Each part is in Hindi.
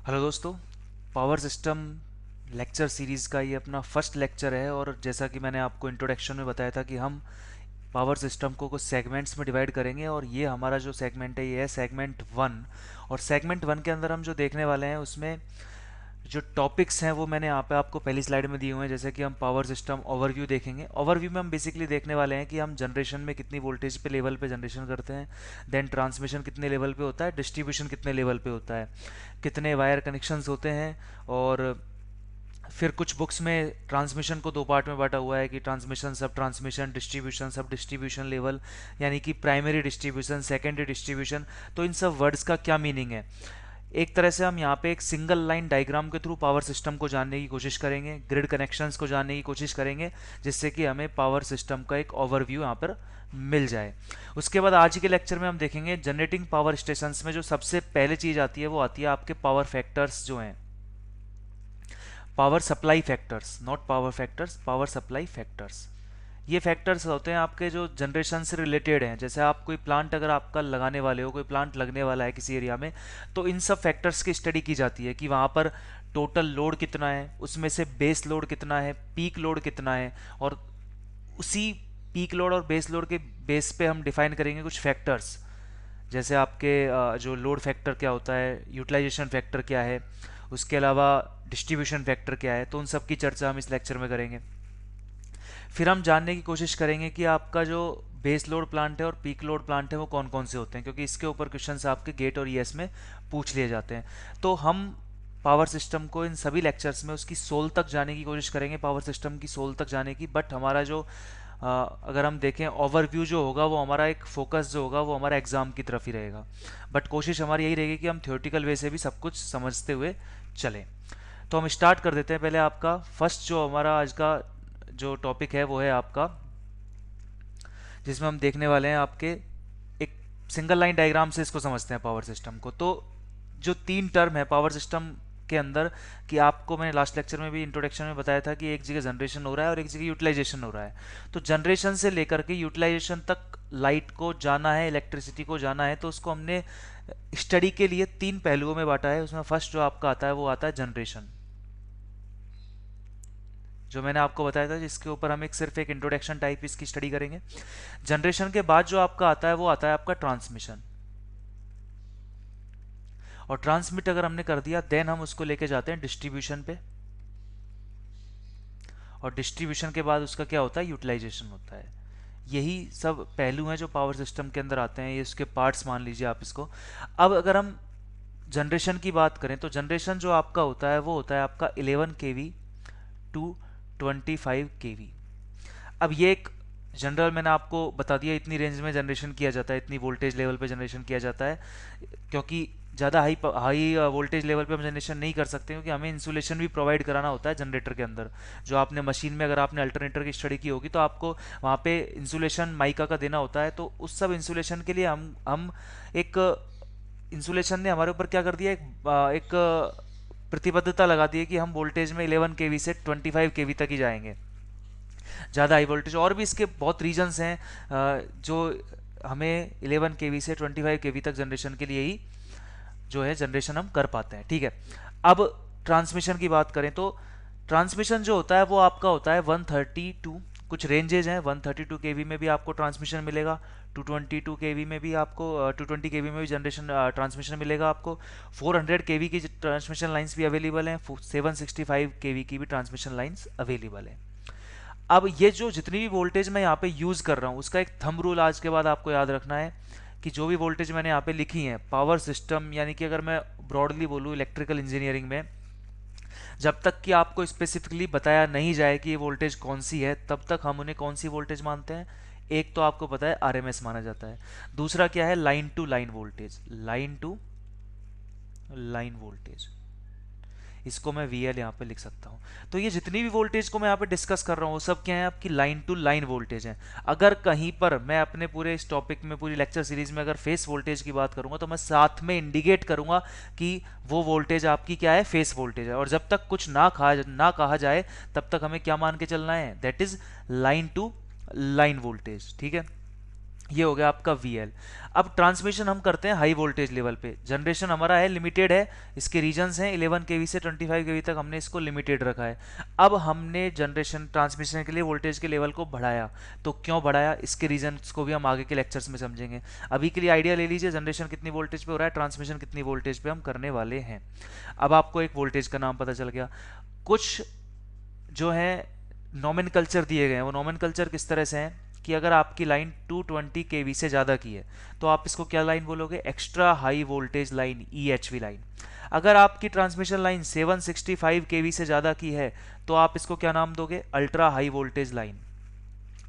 हेलो दोस्तों। पावर सिस्टम लेक्चर सीरीज़ का ये अपना फर्स्ट लेक्चर है और जैसा कि मैंने आपको इंट्रोडक्शन में बताया था कि हम पावर सिस्टम को कुछ सेगमेंट्स में डिवाइड करेंगे और ये हमारा जो सेगमेंट है ये है सेगमेंट वन। और सेगमेंट वन के अंदर हम जो देखने वाले हैं उसमें जो टॉपिक्स हैं वो मैंने यहाँ पे आपको पहली स्लाइड में दिए हुए हैं। जैसे कि हम पावर सिस्टम ओवरव्यू देखेंगे। ओवरव्यू में हम बेसिकली देखने वाले हैं कि हम जनरेशन में कितनी वोल्टेज पे लेवल पे जनरेशन करते हैं, देन ट्रांसमिशन कितने लेवल पे होता है, डिस्ट्रीब्यूशन कितने लेवल पे होता है, कितने वायर कनेक्शंस होते हैं। और फिर कुछ बुक्स में ट्रांसमिशन को दो पार्ट में बांटा हुआ है कि ट्रांसमिशन, सब ट्रांसमिशन, डिस्ट्रीब्यूशन, सब डिस्ट्रीब्यूशन लेवल, यानी कि प्राइमरी डिस्ट्रीब्यूशन, सेकेंडरी डिस्ट्रीब्यूशन। तो इन सब वर्ड्स का क्या मीनिंग है। एक तरह से हम यहाँ पे एक सिंगल लाइन डायग्राम के थ्रू पावर सिस्टम को जानने की कोशिश करेंगे, ग्रिड कनेक्शंस को जानने की कोशिश करेंगे, जिससे कि हमें पावर सिस्टम का एक ओवरव्यू यहाँ पर मिल जाए। उसके बाद आज के लेक्चर में हम देखेंगे जनरेटिंग पावर स्टेशंस में जो सबसे पहले चीज़ आती है वो आती है आपके पावर फैक्टर्स जो हैं, power supply factors, not power factors, power supply factors. ये फैक्टर्स होते हैं आपके जो जनरेशन से रिलेटेड हैं। जैसे आप कोई प्लांट अगर आपका लगाने वाले हो, कोई प्लांट लगने वाला है किसी एरिया में, तो इन सब फैक्टर्स की स्टडी की जाती है कि वहाँ पर टोटल लोड कितना है, उसमें से बेस लोड कितना है, पीक लोड कितना है, और उसी पीक लोड और बेस लोड के बेस पे हम डिफाइन करेंगे कुछ फैक्टर्स। जैसे आपके जो लोड फैक्टर क्या होता है, यूटिलाइजेशन फैक्टर क्या है, उसके अलावा डिस्ट्रीब्यूशन फैक्टर क्या है। तो उन सब की चर्चा हम इस लेक्चर में करेंगे। फिर हम जानने की कोशिश करेंगे कि आपका जो बेस लोड प्लांट है और पीक लोड प्लांट है वो कौन कौन से होते हैं, क्योंकि इसके ऊपर क्वेश्चंस आपके गेट और ईएस में पूछ लिए जाते हैं। तो हम पावर सिस्टम को इन सभी लेक्चर्स में उसकी सोल तक जाने की कोशिश करेंगे, पावर सिस्टम की सोल तक जाने की। बट हमारा जो अगर हम देखें ओवरव्यू जो होगा वो हमारा एक फोकस जो होगा वो हमारा एग्जाम की तरफ ही रहेगा। बट कोशिश हमारी यही रहेगी कि हम थियोरेटिकल वे से भी सब कुछ समझते हुए चलें। तो हम स्टार्ट कर देते हैं। पहले आपका फर्स्ट जो हमारा आज का जो टॉपिक है वो है आपका, जिसमें हम देखने वाले हैं आपके एक सिंगल लाइन डायग्राम से इसको समझते हैं पावर सिस्टम को। तो जो तीन टर्म है पावर सिस्टम के अंदर, कि आपको मैंने लास्ट लेक्चर में भी इंट्रोडक्शन में बताया था कि एक जगह जनरेशन हो रहा है और एक जगह यूटिलाइजेशन हो रहा है। तो जनरेशन से लेकर के यूटिलाइजेशन तक लाइट को जाना है, इलेक्ट्रिसिटी को जाना है, तो उसको हमने स्टडी के लिए तीन पहलुओं में बांटा है। उसमें फर्स्ट जो आपका आता है वो आता है जनरेशन, जो मैंने आपको बताया था, जिसके ऊपर हम एक सिर्फ एक इंट्रोडक्शन टाइप इसकी स्टडी करेंगे। जनरेशन के बाद जो आपका आता है वो आता है आपका ट्रांसमिशन। और ट्रांसमिट अगर हमने कर दिया देन हम उसको लेके जाते हैं डिस्ट्रीब्यूशन पे, और डिस्ट्रीब्यूशन के बाद उसका क्या होता है, यूटिलाइजेशन होता है। यही सब पहलू हैं जो पावर सिस्टम के अंदर आते हैं, ये उसके पार्ट्स मान लीजिए आप इसको। अब अगर हम जनरेशन की बात करें तो जनरेशन जो आपका होता है वो होता है आपका 11 केवी टू 25 केवी। अब ये एक जनरल मैंने आपको बता दिया, इतनी रेंज में जनरेशन किया जाता है, इतनी वोल्टेज लेवल पे जनरेशन किया जाता है, क्योंकि ज़्यादा हाई वोल्टेज लेवल पे हम जनरेशन नहीं कर सकते, क्योंकि हमें इंसुलेशन भी प्रोवाइड कराना होता है जनरेटर के अंदर। जो आपने मशीन में अगर आपने अल्टरनेटर की स्टडी की होगी तो आपको वहाँ पे इंसुलेशन माइका का देना होता है। तो उस सब इंसुलेशन के लिए हम एक इंसुलेशन ने हमारे ऊपर क्या कर दिया, एक प्रतिबद्धता लगा दी है कि हम वोल्टेज में 11 केवी से 25 केवी तक ही जाएंगे, ज़्यादा हाई वोल्टेज। और भी इसके बहुत रीजंस हैं जो हमें 11 केवी से 25 केवी तक जनरेशन के लिए ही जो है जनरेशन हम कर पाते हैं। ठीक है। अब ट्रांसमिशन की बात करें तो ट्रांसमिशन जो होता है वो आपका होता है 132, कुछ रेंजेज हैं। 132 केवी में भी आपको ट्रांसमिशन मिलेगा, 222 केवी में भी आपको 220 केवी में भी जनरेशन ट्रांसमिशन मिलेगा आपको, 400 केवी की ट्रांसमिशन लाइंस भी अवेलेबल हैं, 765 केवी की भी ट्रांसमिशन लाइंस अवेलेबल हैं। अब ये जो जितनी भी वोल्टेज मैं यहाँ पे यूज़ कर रहा हूँ उसका एक थंब रूल आज के बाद आपको याद रखना है कि जो भी वोल्टेज मैंने यहाँ पे लिखी है पावर सिस्टम, यानी कि अगर मैं ब्रॉडली बोलूँ इलेक्ट्रिकल इंजीनियरिंग में, जब तक कि आपको स्पेसिफिकली बताया नहीं जाए कि ये वोल्टेज कौन सी है तब तक हम उन्हें कौन सी वोल्टेज मानते हैं। एक तो आपको पता है आरएमएस माना जाता है, दूसरा क्या है line to line voltage, line to line voltage, इसको मैं वीएल यहाँ पे लिख सकता हूँ। तो ये जितनी भी वोल्टेज को मैं यहाँ पे डिस्कस कर रहा हूँ वो सब क्या है, आपकी लाइन टू लाइन वोल्टेज है। अगर कहीं पर मैं अपने पूरे इस टॉपिक में, पूरी लेक्चर सीरीज में अगर फेस वोल्टेज की बात करूंगा तो मैं साथ में इंडिकेट करूंगा कि वो वोल्टेज आपकी क्या है, फेस वोल्टेज है। और जब तक कुछ ना कहा जाए तब तक हमें क्या मान के चलना है, that is line to line voltage. ठीक है। ये हो गया आपका VL। अब ट्रांसमिशन हम करते हैं हाई वोल्टेज लेवल पे। जनरेशन हमारा है लिमिटेड है, इसके रीजन्स हैं 11 केवी से 25 केवी तक हमने इसको लिमिटेड रखा है। अब हमने जनरेशन ट्रांसमिशन के लिए वोल्टेज के लेवल को बढ़ाया, तो क्यों बढ़ाया इसके रीजन्स को भी हम आगे के लेक्चर्स में समझेंगे। अभी के लिए आइडिया ले लीजिए, जनरेशन कितनी वोल्टेज पे हो रहा है, ट्रांसमिशन कितनी वोल्टेज पे हम करने वाले हैं। अब आपको एक वोल्टेज का नाम पता चल गया। कुछ जो है नॉमेनकल्चर दिए गए हैं, वो नॉमेनकल्चर किस तरह से हैं कि अगर आपकी लाइन 220 केवी से ज़्यादा की है तो आप इसको क्या लाइन बोलोगे, extra high voltage line, EHV line. अगर आपकी ट्रांसमिशन लाइन 765 केवी से ज़्यादा की है तो आप इसको क्या नाम दोगे, अल्ट्रा हाई वोल्टेज लाइन।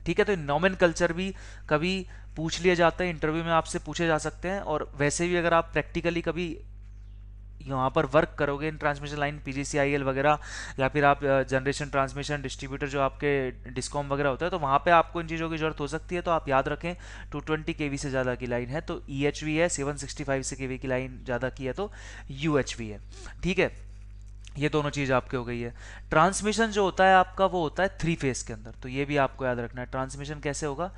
ठीक है, तो नॉमेनकल्चर भी कभी पूछ लिया जाता है, इंटरव्यू में आपसे पूछे जा सकते हैं, और वैसे भी अगर आप प्रैक्टिकली कभी यहाँ पर वर्क करोगे इन ट्रांसमिशन लाइन, PGCIL वगैरह, या फिर आप जनरेशन ट्रांसमिशन डिस्ट्रीब्यूटर जो आपके डिस्कॉम वगैरह होता है, तो वहाँ पे आपको इन चीज़ों की जरूरत हो सकती है। तो आप याद रखें 220 केवी से ज़्यादा की लाइन है तो EHV है, 765 से केवी की लाइन ज़्यादा की है तो UHV है। ठीक है, ये दोनों चीज़ आपके हो गई है। ट्रांसमिशन जो होता है आपका वो होता है 3 फेस के अंदर, तो ये भी आपको याद रखना है। ट्रांसमिशन कैसे होगा,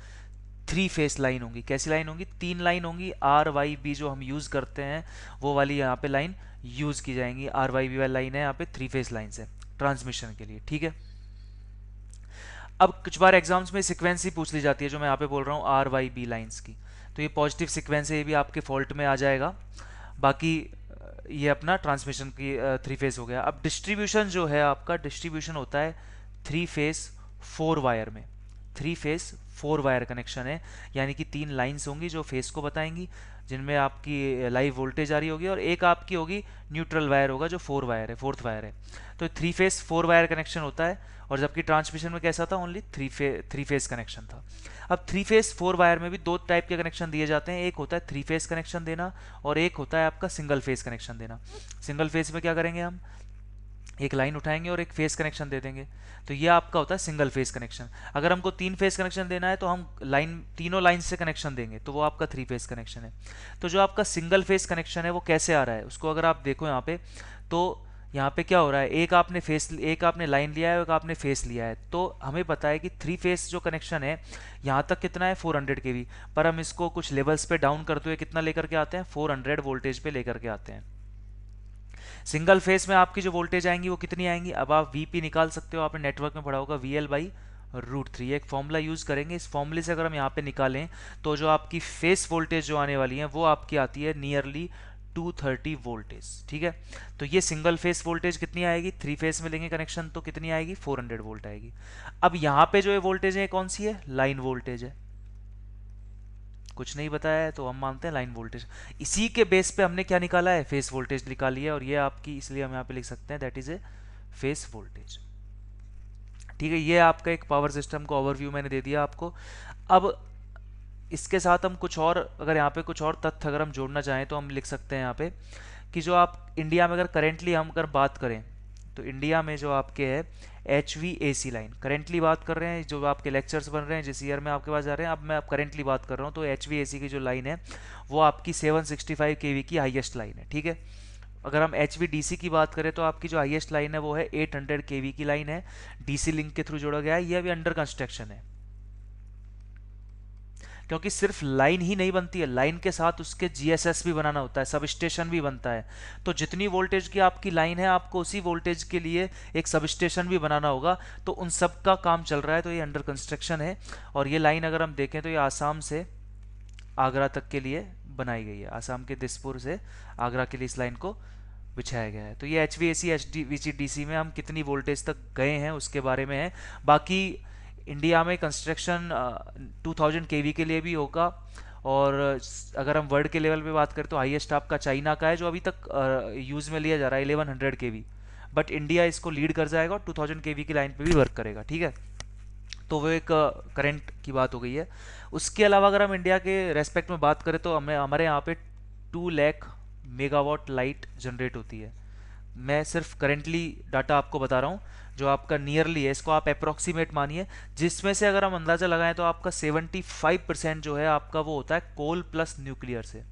3 फेस लाइन होंगी। कैसी लाइन होंगी, 3 लाइन होंगी। RYB जो हम यूज़ करते हैं वो वाली यहाँ पे लाइन यूज़ की जाएंगी। RYB वाली लाइन है यहाँ पे 3 फेस लाइन है ट्रांसमिशन के लिए। ठीक है, अब कुछ बार एग्जाम्स में सीक्वेंस ही पूछ ली जाती है, जो मैं यहाँ पे बोल रहा हूँ RYB लाइन्स की, तो ये पॉजिटिव सीक्वेंस है, ये भी आपके फॉल्ट में आ जाएगा। बाकी ये अपना ट्रांसमिशन की 3 फेस हो गया। अब डिस्ट्रीब्यूशन जो है आपका, डिस्ट्रीब्यूशन होता है 3 फेस 4 वायर में। 3 फेस 4 वायर कनेक्शन है, यानी कि 3 लाइंस होंगी जो फेस को बताएंगी, जिनमें आपकी लाइव वोल्टेज आ रही होगी, और एक आपकी होगी न्यूट्रल वायर होगा जो 4 वायर है, फोर्थ वायर है। तो 3 फेस 4 वायर कनेक्शन होता है, और जबकि ट्रांसमिशन में कैसा था, ओनली 3 फेस कनेक्शन था। अब 3 फेस 4 वायर में भी दो टाइप के कनेक्शन दिए जाते हैं, एक होता है 3 फेस कनेक्शन देना, और एक होता है आपका सिंगल फेस कनेक्शन देना। सिंगल फेस में क्या करेंगे, हम एक लाइन उठाएंगे और एक फेस कनेक्शन दे देंगे, तो ये आपका होता है सिंगल फेस कनेक्शन। अगर हमको 3 फेस कनेक्शन देना है तो हम लाइन, तीनों लाइन से कनेक्शन देंगे, तो वो आपका 3 फेस कनेक्शन है। तो जो आपका सिंगल फेस कनेक्शन है वो कैसे आ रहा है, उसको अगर आप देखो यहाँ पे, तो यहाँ पे क्या हो रहा है, एक आपने लाइन लिया है, एक आपने फेस लिया है, तो हमें पता है कि 3 फेस जो कनेक्शन है यहाँ तक कितना है 400 केवी, पर हम इसको कुछ लेवल्स पे डाउन करते हुए कितना लेकर के आते हैं, 400 वोल्टेज पे लेकर के आते हैं। सिंगल फेस में आपकी जो वोल्टेज आएंगी वो कितनी आएंगी, अब आप VP निकाल सकते हो, आपने नेटवर्क में पढ़ा होगा, VL/√3। एक फॉर्मूला यूज करेंगे, इस फॉर्मूले से अगर हम यहाँ पे निकालें तो जो आपकी फेस वोल्टेज जो आने वाली है वो आपकी आती है नियरली 230 वोल्टेज। ठीक है, तो ये सिंगल फेस वोल्टेज कितनी आएगी, 3 फेस में लेंगे कनेक्शन तो कितनी आएगी, 400 वोल्ट आएगी। अब यहाँ पे जो ये वोल्टेज है कौन सी है, लाइन वोल्टेज है। कुछ नहीं बताया है तो हम मानते हैं लाइन वोल्टेज। इसी के बेस पे हमने क्या निकाला है, फेस वोल्टेज निकाली है, और ये आपकी, इसलिए हम यहाँ पे लिख सकते हैं that is a phase voltage. ठीक है, ये आपका एक पावर सिस्टम का ओवरव्यू मैंने दे दिया आपको। अब इसके साथ हम कुछ और, अगर यहाँ पे कुछ और तथ्य अगर हम जोड़ना चाहें तो हम लिख सकते हैं यहाँ पे कि जो आप इंडिया में अगर करेंटली हम अगर बात करें, तो इंडिया में जो आपके है HVAC लाइन, करेंटली बात कर रहे हैं, जो आपके लेक्चर्स बन रहे हैं जिस ईयर में आपके पास जा रहे हैं, अब मैं करेंटली बात कर रहा हूँ, तो HVAC की जो लाइन है वो आपकी 765 केवी की हाईएस्ट लाइन है। ठीक है, अगर हम HVDC की बात करें तो आपकी जो हाईएस्ट लाइन है वो है 800 केवी की लाइन है, DC लिंक के थ्रू जोड़ा गया है, ये अभी अंडर कंस्ट्रक्शन है। क्योंकि सिर्फ लाइन ही नहीं बनती है, लाइन के साथ उसके GSS भी बनाना होता है, सब स्टेशन भी बनता है। तो जितनी वोल्टेज की आपकी लाइन है आपको उसी वोल्टेज के लिए एक सब स्टेशन भी बनाना होगा, तो उन सब का काम चल रहा है, तो ये अंडर कंस्ट्रक्शन है। और ये लाइन अगर हम देखें तो ये आसाम से आगरा तक के लिए बनाई गई है, आसाम के दिसपुर से आगरा के लिए इस लाइन को बिछाया गया है। तो ये HVAC HVDC में हम कितनी वोल्टेज तक गए हैं उसके बारे में है। बाकी इंडिया में कंस्ट्रक्शन 2000 केवी के लिए भी होगा, और अगर हम वर्ल्ड के लेवल पे बात करें तो हाईएस्ट आपका चाइना का है जो अभी तक यूज़ में लिया जा रहा है 1100 केवी, बट इंडिया इसको लीड कर जाएगा और 2000 केवी की लाइन पे भी वर्क करेगा। ठीक है, तो वो एक करंट की बात हो गई है। उसके अलावा अगर हम इंडिया के रेस्पेक्ट में बात करें तो हमें, हमारे यहाँ पे 2 लाख मेगावाट लाइट जनरेट होती है। मैं सिर्फ करेंटली डाटा आपको बता रहा हूँ, जो आपका नियरली है इसको आप अप्रोक्सीमेट मानिए, जिसमें से अगर हम अंदाज़ा लगाएं तो आपका 75% जो है आपका वो होता है कोल प्लस न्यूक्लियर से।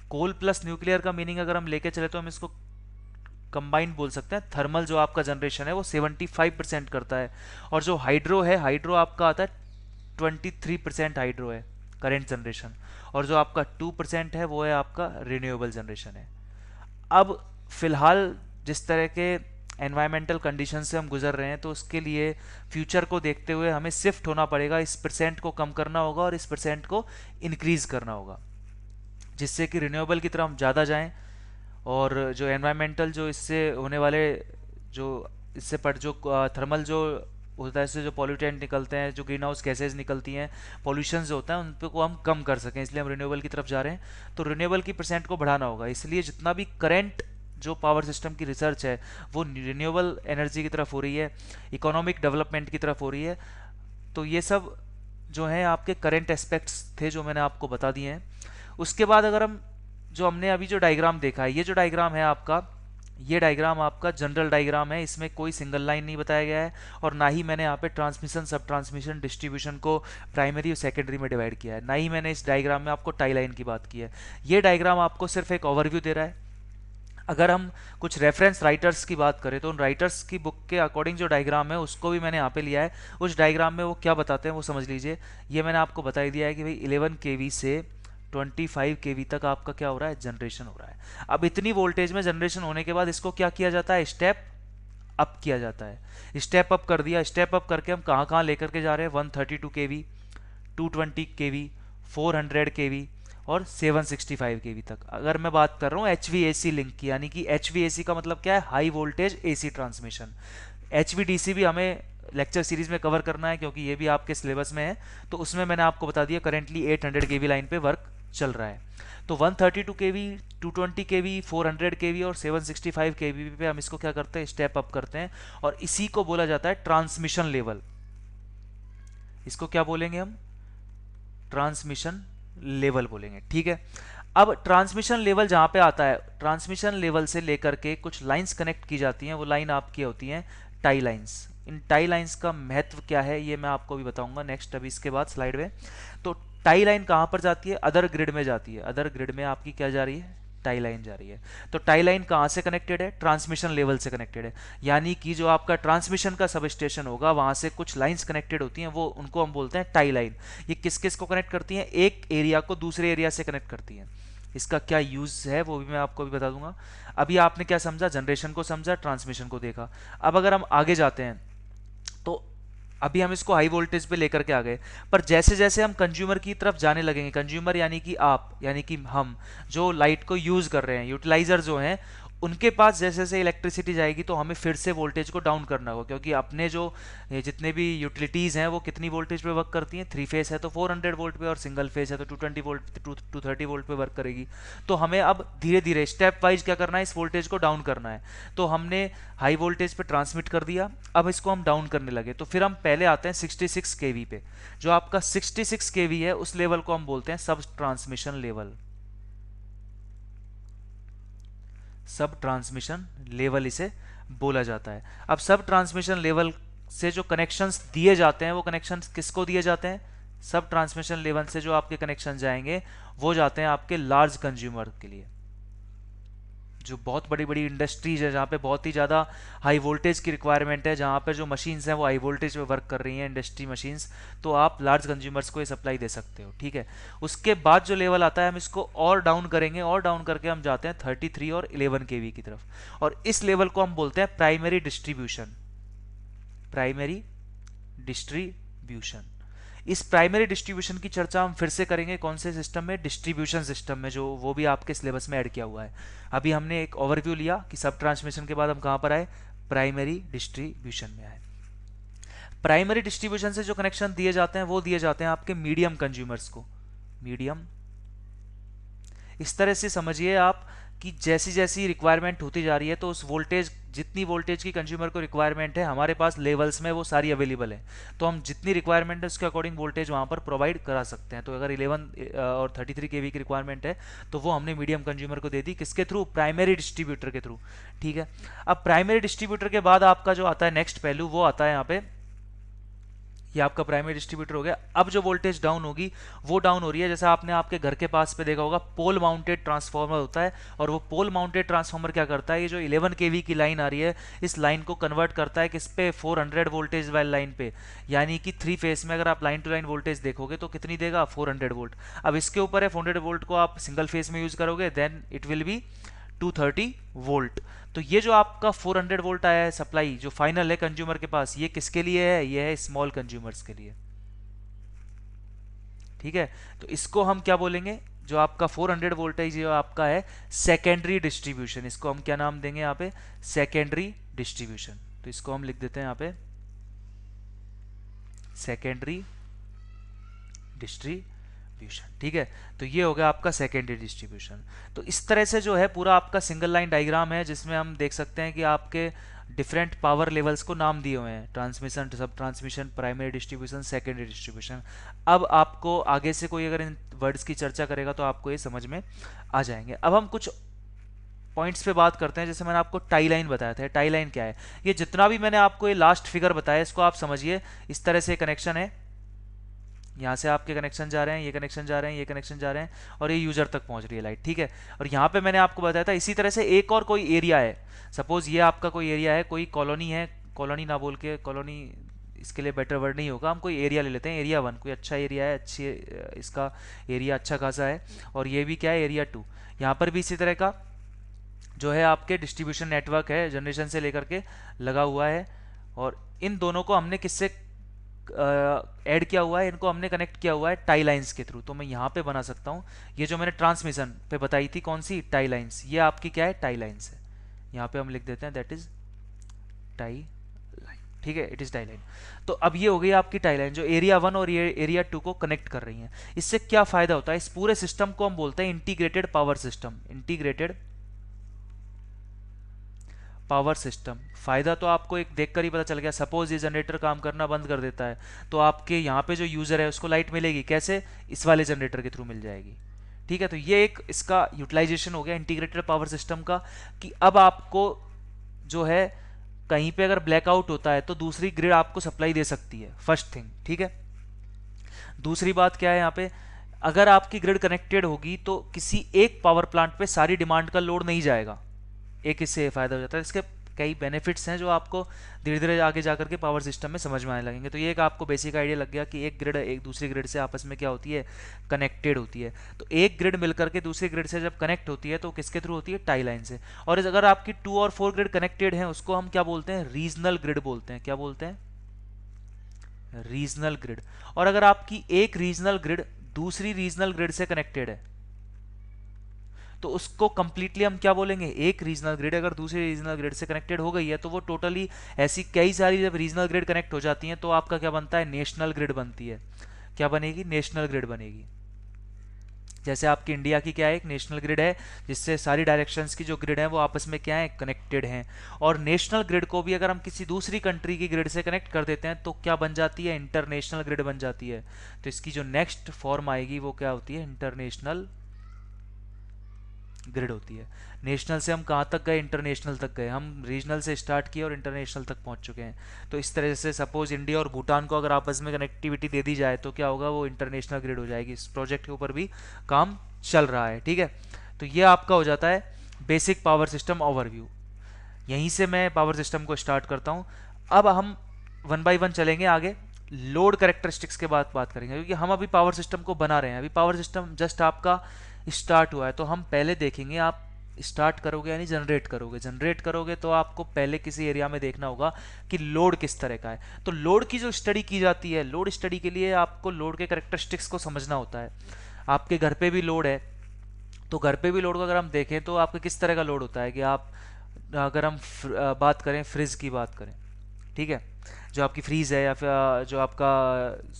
कोल प्लस न्यूक्लियर का मीनिंग अगर हम लेके चले तो हम इसको कंबाइन बोल सकते हैं। थर्मल जो आपका जनरेशन है वो 75% करता है, और जो हाइड्रो है, हाइड्रो आपका आता है 23% हाइड्रो है। करेंट जनरेशन, और जो आपका 2% है वो है आपका रिन्यूएबल जनरेशन है। अब फिलहाल जिस तरह के एनवायरमेंटल कंडीशन से हम गुजर रहे हैं, तो उसके लिए फ्यूचर को देखते हुए हमें शिफ्ट होना पड़ेगा, इस परसेंट को कम करना होगा और इस परसेंट को इंक्रीज करना होगा, जिससे कि रिन्यूएबल की तरफ हम ज़्यादा जाएं, और जो एनवायरमेंटल जो इससे होने वाले जो इससे पर जो थर्मल जो होता है, इससे जो पॉल्यूटेंट निकलते हैं, जो ग्रीन हाउस गैसेज निकलती हैं, पॉल्यूशन जो होता है, उन पे को हम कम कर सकें, इसलिए हम रिन्यूएबल की तरफ जा रहे हैं। तो रिन्यूएबल की परसेंट को बढ़ाना होगा, इसलिए जितना भी करंट जो पावर सिस्टम की रिसर्च है वो रिन्यूएबल एनर्जी की तरफ हो रही है, इकोनॉमिक डेवलपमेंट की तरफ हो रही है। तो ये सब जो है आपके करंट एस्पेक्ट्स थे जो मैंने आपको बता दिए हैं। उसके बाद अगर हम जो हमने अभी जो डायग्राम देखा है, ये जो डायग्राम है आपका, ये डायग्राम आपका जनरल डायग्राम है, इसमें कोई सिंगल लाइन नहीं बताया गया है, और ना ही मैंने यहाँ पे ट्रांसमिशन, सब ट्रांसमिशन, डिस्ट्रीब्यूशन को प्राइमरी और सेकेंडरी में डिवाइड किया है, ना ही मैंने इस डायग्राम में आपको टाई लाइन की बात की है। ये डायग्राम आपको सिर्फ एक ओवरव्यू दे रहा है। अगर हम कुछ रेफरेंस राइटर्स की बात करें तो उन राइटर्स की बुक के अकॉर्डिंग जो डायग्राम है उसको भी मैंने यहाँ पे लिया है। उस डायग्राम में वो क्या बताते हैं वो समझ लीजिए। ये मैंने आपको बता ही दिया है कि भाई 11 kV से 25 kV तक आपका क्या हो रहा है, जनरेशन हो रहा है। अब इतनी वोल्टेज में जनरेशन होने के बाद इसको क्या किया जाता है, स्टेप अप किया जाता है। स्टेप अप कर दिया, स्टेप अप करके हम कहाँ कहाँ लेकर के जा रहे हैं, 132 kV, 220 kV, 400 kV और 765 kV तक। अगर मैं बात कर रहा हूँ HVAC लिंक की, यानी कि HVAC का मतलब क्या है, high voltage AC transmission. HVDC भी हमें लेक्चर सीरीज में कवर करना है क्योंकि ये भी आपके सिलेबस में है, तो उसमें मैंने आपको बता दिया करेंटली 800 kV लाइन पे वर्क चल रहा है। तो 132 kV, 220 kV, 400 kV और 765 kV पे हम इसको क्या करते हैं, स्टेप अप करते हैं, और इसी को बोला जाता है ट्रांसमिशन लेवल। इसको क्या बोलेंगे हम, ट्रांसमिशन लेवल बोलेंगे, ठीक है। अब ट्रांसमिशन लेवल जहां पे आता है, ट्रांसमिशन लेवल से लेकर के कुछ लाइंस कनेक्ट की जाती हैं, वो लाइन आपकी होती हैं टाई लाइंस। इन टाई लाइंस का महत्व क्या है ये मैं आपको भी बताऊंगा नेक्स्ट, अभी इसके बाद स्लाइड में। तो टाई लाइन कहां पर जाती है, अदर ग्रिड में जाती है। अदर ग्रिड में आपकी क्या जा रही है, टाई लाइन जा रही है। तो टाई लाइन कहां से कनेक्टेड है, ट्रांसमिशन लेवल से कनेक्टेड है, यानी कि जो आपका ट्रांसमिशन का सब स्टेशन होगा वहां से कुछ लाइंस कनेक्टेड होती हैं, वो उनको हम बोलते हैं टाई लाइन। ये किस किस को कनेक्ट करती हैं, एक एरिया को दूसरे एरिया से कनेक्ट करती हैं। इसका क्या यूज है वो भी मैं आपको भी बता दूंगा। अभी आपने क्या समझा, जनरेशन को समझा, ट्रांसमिशन को देखा। अब अगर हम आगे जाते हैं तो अभी हम इसको हाई वोल्टेज पे लेकर के आ गए, पर जैसे जैसे हम कंज्यूमर की तरफ जाने लगेंगे, कंज्यूमर यानी कि आप, यानी कि हम जो लाइट को यूज कर रहे हैं, यूटिलाइजर जो हैं, उनके पास जैसे जैसे इलेक्ट्रिसिटी जाएगी तो हमें फिर से वोल्टेज को डाउन करना होगा, क्योंकि अपने जो जितने भी यूटिलिटीज़ हैं वो कितनी वोल्टेज पे वर्क करती हैं, 3 फेस है तो 400 वोल्ट पे, और सिंगल फेस है तो 220 वोल्ट 230 वोल्ट पे वर्क करेगी। तो हमें अब धीरे धीरे स्टेप वाइज क्या करना है, इस वोल्टेज को डाउन करना है। तो हमने हाई वोल्टेज पे ट्रांसमिट कर दिया, अब इसको हम डाउन करने लगे, तो फिर हम पहले आते हैं 66 kV पे। जो आपका 66 kV है उस लेवल को हम बोलते हैं सब ट्रांसमिशन लेवल। सब ट्रांसमिशन लेवल इसे बोला जाता है। अब सब ट्रांसमिशन लेवल से जो कनेक्शंस दिए जाते हैं, वो कनेक्शंस किसको दिए जाते हैं, सब ट्रांसमिशन लेवल से जो आपके कनेक्शन जाएंगे वो जाते हैं आपके लार्ज कंज्यूमर के लिए, जो बहुत बड़ी बड़ी इंडस्ट्रीज है जहाँ पे बहुत ही ज़्यादा हाई वोल्टेज की रिक्वायरमेंट है, जहाँ पे जो मशीन्स हैं वो हाई वोल्टेज पे वर्क कर रही हैं, इंडस्ट्री मशीन्स, तो आप लार्ज कंज्यूमर्स को ये सप्लाई दे सकते हो, ठीक है। उसके बाद जो लेवल आता है हम इसको और डाउन करेंगे, और डाउन करके हम जाते हैं 33 और 11 kV की तरफ, और इस लेवल को हम बोलते हैं प्राइमरी डिस्ट्रीब्यूशन। Primary distribution. इस प्राइमरी डिस्ट्रीब्यूशन की चर्चा हम फिर से करेंगे कौन से सिस्टम में, डिस्ट्रीब्यूशन सिस्टम में, जो वो भी आपके सिलेबस में ऐड किया हुआ है। अभी हमने एक ओवरव्यू लिया कि सब ट्रांसमिशन के बाद हम कहां पर आए, प्राइमरी डिस्ट्रीब्यूशन में आए। प्राइमरी डिस्ट्रीब्यूशन से जो कनेक्शन दिए जाते हैं वो दिए जाते हैं आपके मीडियम कंज्यूमर्स को। मीडियम, इस तरह से समझिए आप कि जैसी जैसी रिक्वायरमेंट होती जा रही है, तो उस वोल्टेज, जितनी वोल्टेज की कंज्यूमर को रिक्वायरमेंट है हमारे पास लेवल्स में वो सारी अवेलेबल है, तो हम जितनी रिक्वायरमेंट है उसके अकॉर्डिंग वोल्टेज वहाँ पर प्रोवाइड करा सकते हैं। तो अगर 11 और 33 kV की रिक्वायरमेंट है तो वो हमने मीडियम कंज्यूमर को दे दी, किसके थ्रू, प्राइमरी डिस्ट्रीब्यूटर के थ्रू, ठीक है। अब प्राइमरी डिस्ट्रीब्यूटर के बाद आपका जो आता है नेक्स्ट पहलू, वो आता है यहाँ पे, ये आपका प्राइमरी डिस्ट्रीब्यूटर हो गया। अब जो वोल्टेज डाउन होगी वो डाउन हो रही है, जैसा आपने आपके घर के पास पे देखा होगा पोल माउंटेड ट्रांसफार्मर होता है, और वो पोल माउंटेड ट्रांसफार्मर क्या करता है, ये जो 11 केवी की लाइन आ रही है इस लाइन को कन्वर्ट करता है किस पे, 400 वोल्टेज वाली लाइन पे। यानी कि 3 फेस में अगर आप लाइन टू लाइन वोल्टेज देखोगे तो कितनी देगा, 400 वोल्ट। अब इसके ऊपर है 400 वोल्ट को आप सिंगल फेस में यूज करोगे then it will be 230 volt. तो ये जो आपका 400 वोल्ट आया है सप्लाई जो फाइनल है कंज्यूमर के पास, ये किसके लिए है, ये है स्मॉल कंज्यूमर्स के लिए। ठीक है, तो इसको हम क्या बोलेंगे, जो आपका 400 वोल्टेज जो आपका है सेकेंडरी डिस्ट्रीब्यूशन, इसको हम क्या नाम देंगे यहाँ पे, सेकेंडरी डिस्ट्रीब्यूशन। तो इसको हम लिख देते हैं यहाँ पे सेकेंडरी डिस्ट्रीब्यूशन। ठीक है, तो ये हो गया आपका सेकेंडरी डिस्ट्रीब्यूशन। तो इस तरह से जो है पूरा आपका सिंगल लाइन डायग्राम है जिसमें हम देख सकते हैं कि आपके डिफरेंट पावर लेवल्स को नाम दिए हुए हैं, ट्रांसमिशन, सब transmission, primary distribution, secondary distribution. अब आपको आगे से कोई अगर इन वर्ड्स की चर्चा करेगा तो आपको ये समझ में आ जाएंगे। अब हम कुछ पॉइंट्स पे बात करते हैं। जैसे मैंने आपको टाई लाइन बताया था, टाई लाइन क्या है, ये जितना भी मैंने आपको ये लास्ट फिगर बताया इसको आप समझिए। इस तरह से कनेक्शन है, यहाँ से आपके कनेक्शन जा रहे हैं, ये कनेक्शन जा रहे हैं, ये कनेक्शन जा रहे हैं, और ये यूजर तक पहुंच रही है लाइट। ठीक है, और यहाँ पे मैंने आपको बताया था इसी तरह से एक और कोई एरिया है, सपोज ये आपका कोई एरिया है, कोई कॉलोनी है, कॉलोनी ना बोल के कॉलोनी इसके लिए बेटर वर्ड नहीं होगा, हम कोई एरिया ले लेते हैं, एरिया 1 कोई अच्छा एरिया है, अच्छी इसका एरिया अच्छा खासा है, और ये भी क्या है एरिया 2। यहाँ पर भी इसी तरह का जो है आपके डिस्ट्रीब्यूशन नेटवर्क है, जनरेशन से लेकर के लगा हुआ है, और इन दोनों को हमने किससे ऐड किया हुआ है, इनको हमने कनेक्ट किया हुआ है टाई लाइंस के थ्रू। तो मैं यहाँ पे बना सकता हूँ, ये जो मैंने ट्रांसमिशन पे बताई थी कौन सी, टाई लाइंस, ये आपकी क्या है, टाई लाइंस है। यहाँ पे हम लिख देते हैं दैट इज टाई लाइन। ठीक है, इट इज टाई लाइन। तो अब ये हो गई आपकी टाई लाइन जो एरिया 1 और एरिया 2 को कनेक्ट कर रही है। इससे क्या फायदा होता है, इस पूरे सिस्टम को हम बोलते हैं integrated power system, integrated power system. फायदा तो आपको एक देखकर ही पता चल गया, सपोज ये जनरेटर काम करना बंद कर देता है तो आपके यहाँ पे जो यूजर है उसको लाइट मिलेगी कैसे, इस वाले जनरेटर के थ्रू मिल जाएगी। ठीक है, तो ये एक इसका यूटिलाइजेशन हो गया इंटीग्रेटेड पावर सिस्टम का, कि अब आपको जो है कहीं पे अगर ब्लैकआउट होता है तो दूसरी ग्रिड आपको सप्लाई दे सकती है, फर्स्ट थिंग। ठीक है, दूसरी बात क्या है यहाँ पे, अगर आपकी ग्रिड कनेक्टेड होगी तो किसी एक पावर प्लांट पे सारी डिमांड का लोड नहीं जाएगा, एक इससे फायदा हो जाता है। इसके कई बेनिफिट्स हैं जो आपको धीरे धीरे आगे जाकर के पावर सिस्टम में समझ में आने लगेंगे। तो ये एक आपको बेसिक आइडिया लग गया कि एक ग्रिड एक दूसरी ग्रिड से आपस में क्या होती है, कनेक्टेड होती है। तो एक ग्रिड मिलकर के दूसरी ग्रिड से जब कनेक्ट होती है तो किसके थ्रू होती है, टाई लाइन से। और अगर आपकी 2 और 4 ग्रिड कनेक्टेड हैं उसको हम क्या बोलते हैं, रीजनल ग्रिड बोलते हैं। क्या बोलते हैं, रीजनल ग्रिड। और अगर आपकी एक रीजनल ग्रिड दूसरी रीजनल ग्रिड से कनेक्टेड है तो उसको कंप्लीटली हम क्या बोलेंगे, एक रीजनल ग्रिड अगर दूसरी रीजनल ग्रिड से कनेक्टेड हो गई है तो वो टोटली, ऐसी कई सारी जब रीजनल ग्रिड कनेक्ट हो जाती हैं तो आपका क्या बनता है, नेशनल ग्रिड बनती है। क्या बनेगी, नेशनल ग्रिड बनेगी। जैसे आपकी इंडिया की क्या है, एक नेशनल ग्रिड है जिससे सारी डायरेक्शंस की जो ग्रिड है वो आपस में क्या है, कनेक्टेड हैं। और नेशनल ग्रिड को भी अगर हम किसी दूसरी कंट्री की ग्रिड से कनेक्ट कर देते हैं तो क्या बन जाती है, इंटरनेशनल ग्रिड बन जाती है। तो इसकी जो नेक्स्ट फॉर्म आएगी वो क्या होती है, इंटरनेशनल ग्रिड होती है। नेशनल से हम कहाँ तक गए, इंटरनेशनल तक गए, हम रीजनल से स्टार्ट किए और इंटरनेशनल तक पहुँच चुके हैं। तो इस तरह से सपोज इंडिया और भूटान को अगर आपस में कनेक्टिविटी दे दी जाए तो क्या होगा, वो इंटरनेशनल ग्रिड हो जाएगी। इस प्रोजेक्ट के ऊपर भी काम चल रहा है। ठीक है, तो ये आपका हो जाता है बेसिक पावर सिस्टम ओवरव्यू। यहीं से मैं पावर सिस्टम को स्टार्ट करता हूँ। अब हम 1 बाय 1 चलेंगे आगे, लोड कैरेक्टरिस्टिक्स के बाद बात करेंगे, क्योंकि हम अभी पावर सिस्टम को बना रहे हैं, अभी पावर सिस्टम जस्ट आपका स्टार्ट हुआ है। तो हम पहले देखेंगे, आप स्टार्ट करोगे यानी जनरेट करोगे, जनरेट करोगे तो आपको पहले किसी एरिया में देखना होगा कि लोड किस तरह का है। तो लोड की जो स्टडी की जाती है, लोड स्टडी के लिए आपको लोड के कैरेक्टरिस्टिक्स को समझना होता है। आपके घर पे भी लोड है, तो घर पे भी लोड को अगर हम देखें तो आपका किस तरह का लोड होता है, कि आप अगर हम बात करें फ्रिज की बात करें, ठीक है, जो आपकी फ्रीज है या फिर जो आपका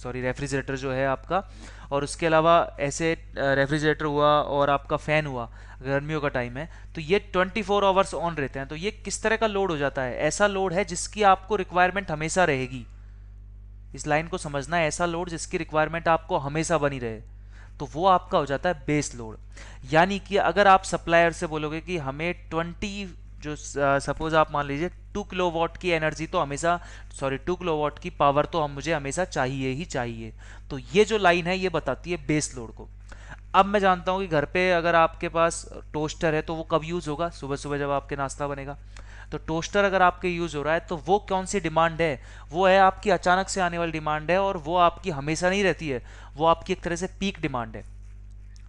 रेफ्रिजरेटर जो है आपका, और उसके अलावा ऐसे रेफ्रिजरेटर हुआ और आपका फ़ैन हुआ, गर्मियों का टाइम है तो ये 24 आवर्स ऑन रहते हैं। तो ये किस तरह का लोड हो जाता है, ऐसा लोड है जिसकी आपको रिक्वायरमेंट हमेशा रहेगी। इस लाइन को समझना है, ऐसा लोड जिसकी रिक्वायरमेंट आपको हमेशा बनी रहे, तो वो आपका हो जाता है बेस लोड। यानी कि अगर आप सप्लायर से बोलोगे कि हमें 20 जो सपोज आप मान लीजिए 2 किलोवाट की एनर्जी तो हमेशा, सॉरी 2 किलोवाट की पावर तो हम मुझे हमेशा चाहिए ही चाहिए। तो ये जो लाइन है ये बताती है बेस लोड को। अब मैं जानता हूँ कि घर पे अगर आपके पास टोस्टर है तो वो कब यूज़ होगा, सुबह सुबह जब आपके नाश्ता बनेगा। तो टोस्टर अगर आपके यूज़ हो रहा है तो वो कौन सी डिमांड है, वो है आपकी अचानक से आने वाली डिमांड है, और वो आपकी हमेशा नहीं रहती है, वो आपकी एक तरह से पीक डिमांड है।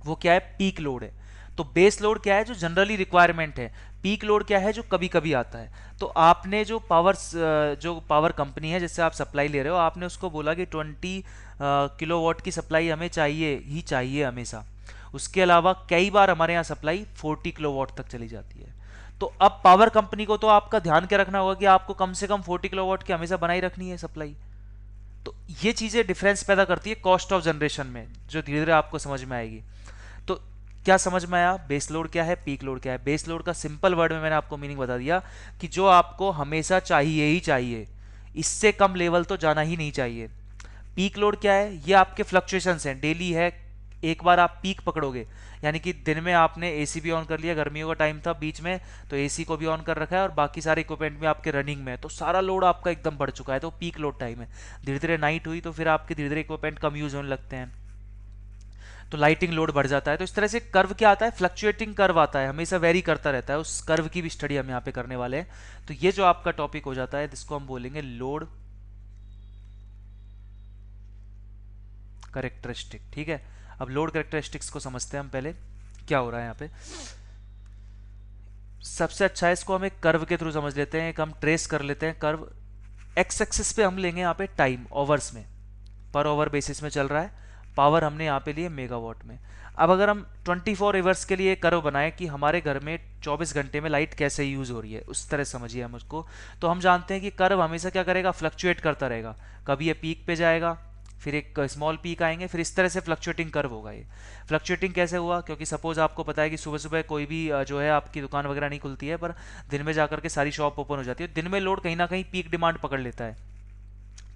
वो क्या है, पीक लोड है। तो बेस लोड क्या है, जो जनरली रिक्वायरमेंट है। पीक लोड क्या है, जो कभी कभी आता है। तो आपने जो पावर कंपनी है जिससे आप सप्लाई ले रहे हो, आपने उसको बोला कि 20 किलोवाट की सप्लाई हमें चाहिए ही चाहिए हमेशा। उसके अलावा कई बार हमारे यहाँ सप्लाई 40 किलोवाट तक चली जाती है। तो अब पावर कंपनी को तो आपका ध्यान क्या रखना होगा कि आपको कम से कम 40 किलोवाट की हमेशा बनाई रखनी है सप्लाई। तो ये चीज़ें डिफरेंस पैदा करती है कॉस्ट ऑफ जनरेशन में, जो धीरे धीरे आपको समझ में आएगी। तो क्या समझ में आया, बेस लोड क्या है, पीक लोड क्या है। बेस लोड का सिंपल वर्ड में मैंने आपको मीनिंग बता दिया कि जो आपको हमेशा चाहिए ही चाहिए, इससे कम लेवल तो जाना ही नहीं चाहिए। पीक लोड क्या है, ये आपके फ्लक्चुएशंस हैं, डेली है। एक बार आप पीक पकड़ोगे, यानी कि दिन में आपने एसी भी ऑन कर लिया, गर्मियों का टाइम था बीच में तो एसी को भी ऑन कर रखा है, और बाकी सारे इक्विपमेंट में आपके रनिंग में है, तो सारा लोड आपका एकदम बढ़ चुका है, तो पीक लोड टाइम है। धीरे धीरे नाइट हुई तो फिर आपके धीरे धीरे इक्विपमेंट कम यूज होने लगते हैं, तो लाइटिंग लोड बढ़ जाता है। तो इस तरह से कर्व क्या आता है, फ्लक्चुएटिंग कर्व आता है, हमेशा वेरी करता रहता है। उस कर्व की भी स्टडी हम यहाँ पे करने वाले हैं। तो ये जो आपका टॉपिक हो जाता है, जिसको हम बोलेंगे लोड करेक्टरिस्टिक। ठीक है, अब लोड करेक्टरिस्टिक्स को समझते हैं हम पहले क्या हो रहा है यहाँ पे। सबसे अच्छा है इसको हम एक कर्व के थ्रू समझ लेते हैं, एक हम ट्रेस कर लेते हैं कर्व। एक्स एक्सिस पे हम लेंगे यहाँ पे टाइम, ओवर्स में, पर ओवर बेसिस में चल रहा है। पावर हमने यहाँ पे लिए मेगावाट में। अब अगर हम 24 आवर्स के लिए कर्व बनाए कि हमारे घर में 24 घंटे में लाइट कैसे यूज हो रही है, उस तरह समझिए हम उसको। तो हम जानते हैं कि कर्व हमेशा क्या करेगा, फ्लक्चुएट करता रहेगा। कभी ये पीक पे जाएगा, फिर एक स्मॉल पीक आएंगे, फिर इस तरह से फ्लक्चुएटिंग कर्व होगा ये। फ्लक्चुएटिंग कैसे हुआ, क्योंकि सपोज आपको पता है कि सुबह सुबह कोई भी जो है आपकी दुकान वगैरह नहीं खुलती है, पर दिन में जाकर के सारी शॉप ओपन हो जाती है। दिन में लोड कहीं ना कहीं पीक डिमांड पकड़ लेता है,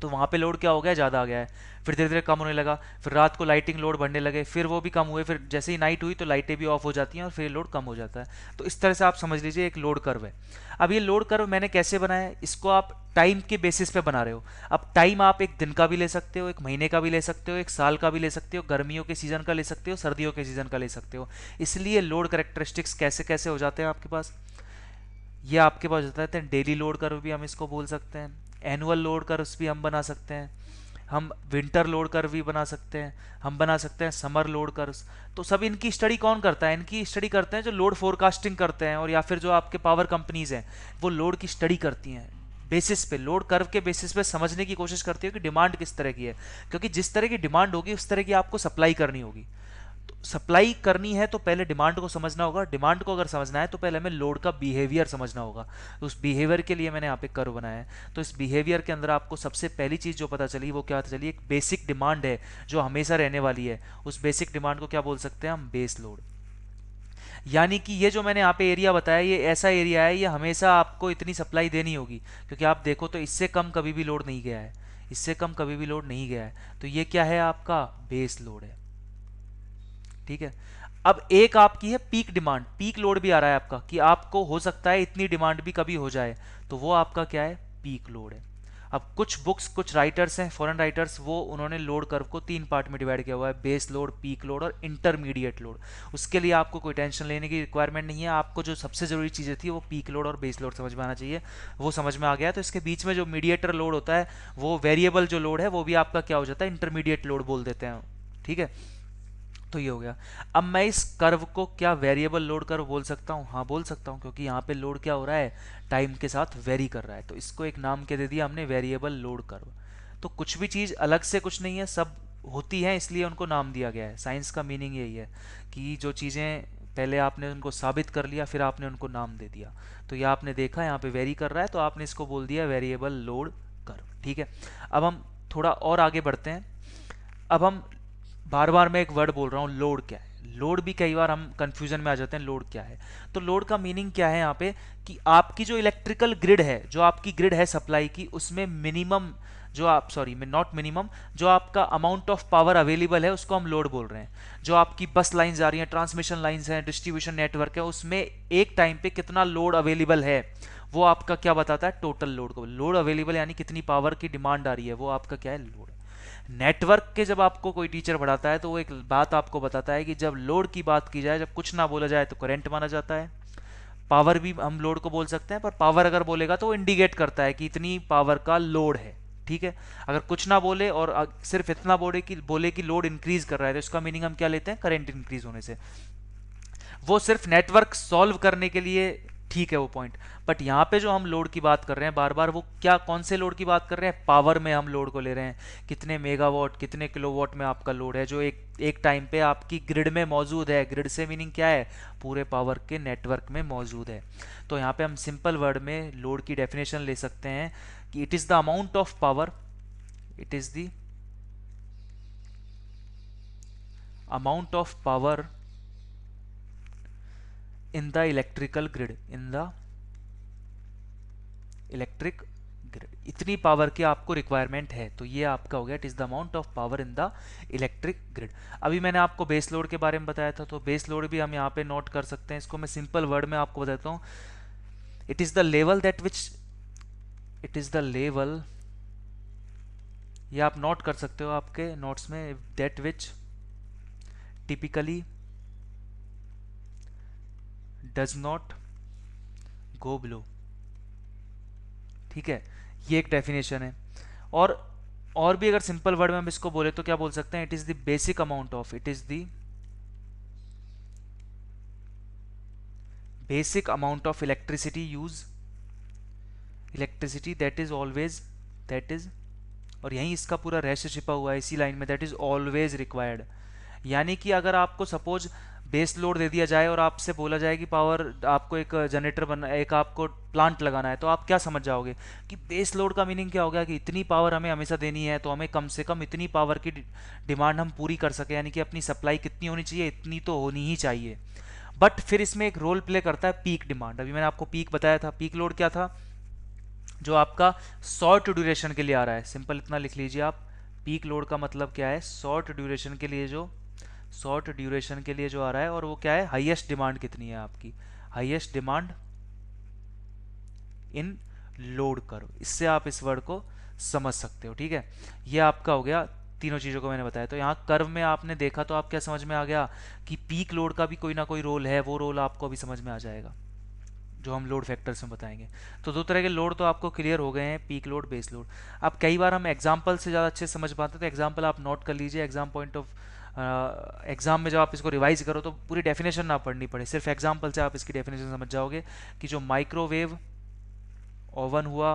तो वहाँ पे लोड क्या हो गया, ज़्यादा आ गया है। फिर धीरे धीरे कम होने लगा, फिर रात को लाइटिंग लोड बढ़ने लगे, फिर वो भी कम हुए, फिर जैसे ही नाइट हुई तो लाइटें भी ऑफ हो जाती हैं और फिर लोड कम हो जाता है। तो इस तरह से आप समझ लीजिए एक लोड कर्व है। अब ये लोड कर्व मैंने कैसे बनाया है, इसको आप टाइम के बेसिस पे बना रहे हो। अब टाइम आप एक दिन का भी ले सकते हो, एक महीने का भी ले सकते हो, एक साल का भी ले सकते हो, गर्मियों के सीजन का ले सकते हो, सर्दियों के सीजन का ले सकते हो। इसलिए लोड करेक्टरिस्टिक्स कैसे कैसे हो जाते हैं आपके पास, ये आपके पास होता है डेली लोड कर्व भी हम इसको बोल सकते हैं, एनुअल लोड कर्व्स भी हम बना सकते हैं, हम विंटर लोड कर्व भी बना सकते हैं, हम बना सकते हैं समर लोड कर्व्स। तो सब इनकी स्टडी कौन करता है, इनकी स्टडी करते हैं जो लोड फोरकास्टिंग करते हैं, और या फिर जो आपके पावर कंपनीज हैं वो लोड की स्टडी करती हैं। बेसिस पे, लोड कर्व के बेसिस पे समझने की कोशिश करती है कि डिमांड किस तरह की है, क्योंकि जिस तरह की डिमांड होगी उस तरह की आपको सप्लाई करनी होगी। तो सप्लाई करनी है तो पहले डिमांड को समझना होगा, डिमांड को अगर समझना है तो पहले हमें लोड का बिहेवियर समझना होगा। तो उस बिहेवियर के लिए मैंने यहाँ पे कर्व बनाया है। तो इस बिहेवियर के अंदर आपको सबसे पहली चीज़ जो पता चली वो क्या पता चली, एक बेसिक डिमांड है जो हमेशा रहने वाली है। उस बेसिक डिमांड को क्या बोल सकते हैं हम, बेस लोड। यानी कि ये जो मैंने यहाँ पे एरिया बताया, ये ऐसा एरिया है, ये हमेशा आपको इतनी सप्लाई देनी होगी, क्योंकि आप देखो तो इससे कम कभी भी लोड नहीं गया है, इससे कम कभी भी लोड नहीं गया है। तो ये क्या है, आपका बेस लोड है। ठीक है, अब एक आपकी है पीक डिमांड, पीक लोड भी आ रहा है आपका, कि आपको हो सकता है इतनी डिमांड भी कभी हो जाए, तो वो आपका क्या है, पीक लोड है। अब कुछ बुक्स, कुछ राइटर्स हैं, फॉरेन राइटर्स, वो उन्होंने लोड कर्व को 3 पार्ट में डिवाइड किया हुआ है, बेस लोड, पीक लोड और इंटरमीडिएट लोड। उसके लिए आपको कोई टेंशन लेने की रिक्वायरमेंट नहीं है, आपको जो सबसे जरूरी चीज़ें थी वो पीक लोड और बेस लोड समझ में आना चाहिए। वो समझ में आ गया, तो इसके बीच में जो मीडिएटर लोड होता है, वो वेरिएबल जो लोड है, वो भी आपका क्या हो जाता है, इंटरमीडिएट लोड बोल देते हैं। ठीक है, तो ये हो गया। अब मैं इस कर्व को क्या वेरिएबल लोड कर्व बोल सकता हूँ, हाँ बोल सकता हूँ, क्योंकि यहाँ पे लोड क्या हो रहा है, टाइम के साथ वेरी कर रहा है। तो इसको एक नाम के दे दिया हमने, वेरिएबल लोड कर्व। तो कुछ भी चीज़ अलग से कुछ नहीं है, सब होती है, इसलिए उनको नाम दिया गया है। साइंस का मीनिंग यही है कि जो चीज़ें पहले आपने उनको साबित कर लिया, फिर आपने उनको नाम दे दिया। तो ये आपने देखा यहाँ पे वेरी कर रहा है, तो आपने इसको बोल दिया वेरिएबल लोड कर्व। ठीक है, अब हम थोड़ा और आगे बढ़ते हैं। अब हम बार बार मैं एक वर्ड बोल रहा हूँ, लोड क्या है। लोड भी कई बार हम कंफ्यूजन में आ जाते हैं, लोड क्या है। तो लोड का मीनिंग क्या है यहाँ पे, कि आपकी जो इलेक्ट्रिकल ग्रिड है, जो आपकी ग्रिड है सप्लाई की, उसमें मिनिमम जो आप सॉरी नॉट मिनिमम, जो आपका अमाउंट ऑफ पावर अवेलेबल है उसको हम लोड बोल रहे हैं। जो आपकी बस लाइंस आ रही हैं, ट्रांसमिशन लाइंस हैं, डिस्ट्रीब्यूशन नेटवर्क है, उसमें एक टाइम पे कितना लोड अवेलेबल है वो आपका क्या बताता है, टोटल लोड को। लोड अवेलेबल यानी कितनी पावर की डिमांड आ रही है, वो आपका क्या है, लोड। नेटवर्क के जब आपको कोई टीचर पढ़ाता है तो वो एक बात आपको बताता है कि जब लोड की बात की जाए, जब कुछ ना बोला जाए तो करंट माना जाता है। पावर भी हम लोड को बोल सकते हैं, पर पावर अगर बोलेगा तो वो इंडिकेट करता है कि इतनी पावर का लोड है। ठीक है, अगर कुछ ना बोले और सिर्फ इतना बोले कि लोड इंक्रीज कर रहा है, तो इसका मीनिंग हम क्या लेते हैं, करंट इंक्रीज होने से। वो सिर्फ नेटवर्क सॉल्व करने के लिए ठीक है वो पॉइंट। बट यहाँ पे जो हम लोड की बात कर रहे हैं बार बार, वो क्या, कौन से लोड की बात कर रहे हैं, पावर में हम लोड को ले रहे हैं। कितने मेगावाट, कितने किलोवाट में आपका लोड है जो एक एक टाइम पे आपकी ग्रिड में मौजूद है। ग्रिड से मीनिंग क्या है, पूरे पावर के नेटवर्क में मौजूद है। तो यहाँ पे हम सिंपल वर्ड में लोड की डेफिनेशन ले सकते हैं कि it is the amount of power, it is the amount of power in the electrical grid, in the electric grid. इतनी पावर की आपको रिक्वायरमेंट है, तो ये आपका हो गया it is the amount of power in the electric grid. अभी मैंने आपको बेस लोड के बारे में बताया था, तो बेस लोड भी हम यहाँ पे नोट कर सकते हैं। इसको मैं सिंपल वर्ड में आपको बताता हूँ। It is the level that which, it is the level, ये आप नोट कर सकते हो आपके नोट्स में, that which typically does not go below. ठीक है, ये एक डेफिनेशन है। और और भी अगर सिंपल वर्ड में हम इसको बोले तो क्या बोल सकते हैं, it is the basic amount of, it is the basic amount of electricity use, electricity that is always, that is, और यहीं इसका पूरा रहस्य छिपा हुआ है इसी लाइन में, दैट इज ऑलवेज रिक्वायर्ड। यानी कि अगर आपको सपोज बेस लोड दे दिया जाए और आपसे बोला जाए कि पावर, आपको एक जनरेटर बना, एक आपको प्लांट लगाना है, तो आप क्या समझ जाओगे कि बेस लोड का मीनिंग क्या हो गया, कि इतनी पावर हमें हमेशा देनी है, तो हमें कम से कम इतनी पावर की डिमांड हम पूरी कर सके, यानी कि अपनी सप्लाई कितनी होनी चाहिए, इतनी तो होनी ही चाहिए। बट फिर इसमें एक रोल प्ले करता है पीक डिमांड। अभी मैंने आपको पीक बताया था, पीक लोड क्या था, जो आपका शॉर्ट ड्यूरेशन के लिए आ रहा है। सिंपल इतना लिख लीजिए आप, पीक लोड का मतलब क्या है, शॉर्ट ड्यूरेशन के लिए, जो शॉर्ट ड्यूरेशन के लिए जो आ रहा है, और वो क्या है, हाईएस्ट डिमांड कितनी है आपकी, highest demand in load curve. इससे आप इस वर्ड को समझ सकते हो। ठीक है, ये आपका हो गया, तीनों चीज़ों को मैंने बताया। तो यहाँ कर्व में आपने देखा तो आप क्या समझ में आ गया कि पीक लोड का भी कोई ना कोई रोल है, वो रोल आपको अभी समझ में आ जाएगा जो हम लोड फैक्टर्स में बताएंगे। तो दो तरह के लोड तो आपको क्लियर हो गए हैं, पीक लोड, बेस लोड। अब कई बार हम एग्जाम्पल से ज़्यादा अच्छे से समझ पाते हैं, तो एग्जाम्पल आप नोट कर लीजिए। एग्जाम पॉइंट ऑफ एग्जाम में जब आप इसको रिवाइज करो तो पूरी डेफिनेशन ना पढ़नी पड़े, सिर्फ एग्जाम्पल से आप इसकी डेफिनेशन समझ जाओगे कि जो माइक्रोवेव ओवन हुआ